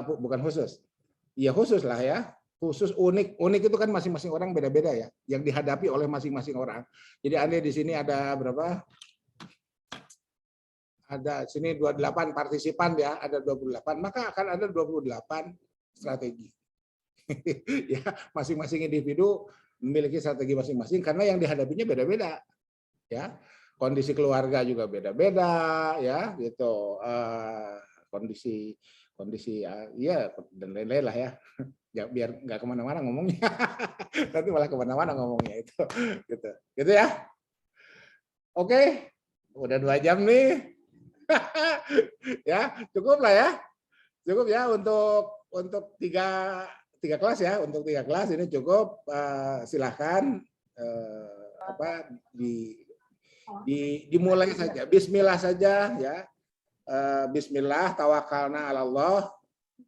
bukan khusus. Iya khusus lah ya. Khusus unik itu kan masing-masing orang beda-beda ya, yang dihadapi oleh masing-masing orang. Jadi andai di sini ada berapa? Ada sini 28 partisipan ya, ada 28, maka akan ada 28 strategi. Ya, masing-masing individu memiliki strategi masing-masing karena yang dihadapinya beda-beda. Ya. Kondisi keluarga juga beda-beda ya, gitu. Kondisi ya dan lain-lain lah ya. Ya, biar nggak kemana-mana ngomongnya, nanti malah kemana-mana ngomongnya itu, gitu ya. Oke, udah 2 jam nih, ya cukup lah ya, cukup ya untuk tiga kelas ya, untuk 3 kelas ini cukup. Silahkan dimulai saja, Bismillah saja ya, Bismillah, tawakalna ala Allah.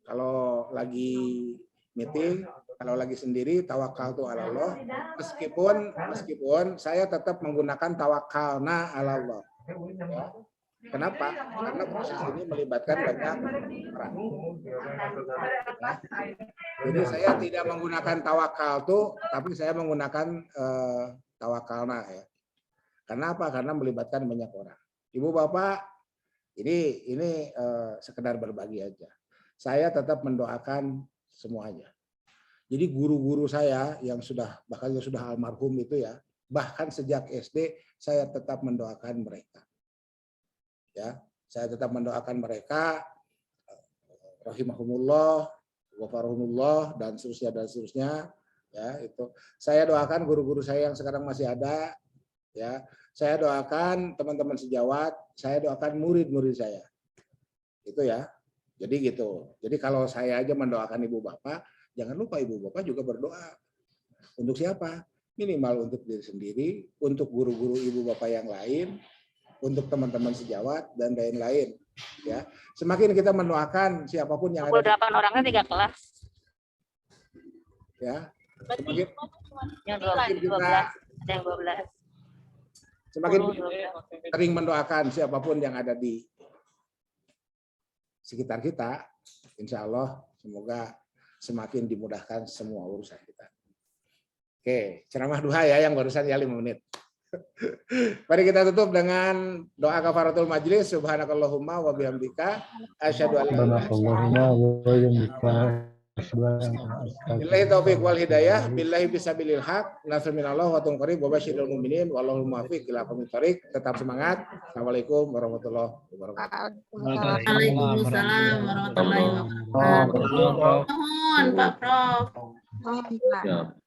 Kalau lagi meeting, kalau lagi sendiri tawakaltu ala Allah. Meskipun saya tetap menggunakan tawakalna ala Allah. Ya. Kenapa? Karena proses ini melibatkan banyak orang. Ya. Jadi saya tidak menggunakan tawakaltu, tapi saya menggunakan tawakalna ya. Karena apa? Karena melibatkan banyak orang. Ibu Bapak, ini sekedar berbagi aja. Saya tetap mendoakan semuanya. Jadi guru-guru saya yang sudah almarhum itu ya, bahkan sejak SD saya tetap mendoakan mereka. Ya, saya tetap mendoakan mereka rahimahumullah, wafarahumullah dan seterusnya. Ya, itu. Saya doakan guru-guru saya yang sekarang masih ada, ya. Saya doakan teman-teman sejawat, saya doakan murid-murid saya. Itu ya. Jadi gitu. Jadi kalau saya aja mendoakan ibu bapak, jangan lupa ibu bapak juga berdoa. Untuk siapa? Minimal untuk diri sendiri, untuk guru-guru ibu bapak yang lain, untuk teman-teman sejawat dan lain-lain. Ya, semakin kita mendoakan siapapun yang ada. 28 orangnya 3 kelas. Ya, Yang semakin 12, kita, ada yang 12. semakin sering mendoakan siapapun yang ada di sekitar kita, insya Allah semoga semakin dimudahkan semua urusan kita. Oke, ceramah duha ya yang barusan ya 5 menit. Mari kita tutup dengan doa kafaratul majlis. Subhanakallahumma wa bihamdika asyhadu an la ilaha illa anta billahi taufiq wal hidayah billahi bisabilil haq nasr minallah wa tunqarib wa basyiril mu'minin wallahu muwaffiq ila aqwamit thoriq. Tetap semangat. Assalamualaikum warahmatullahi wabarakatuh. Waalaikumsalam warahmatullahi wabarakatuh. Mohon Pak Prof. Oh,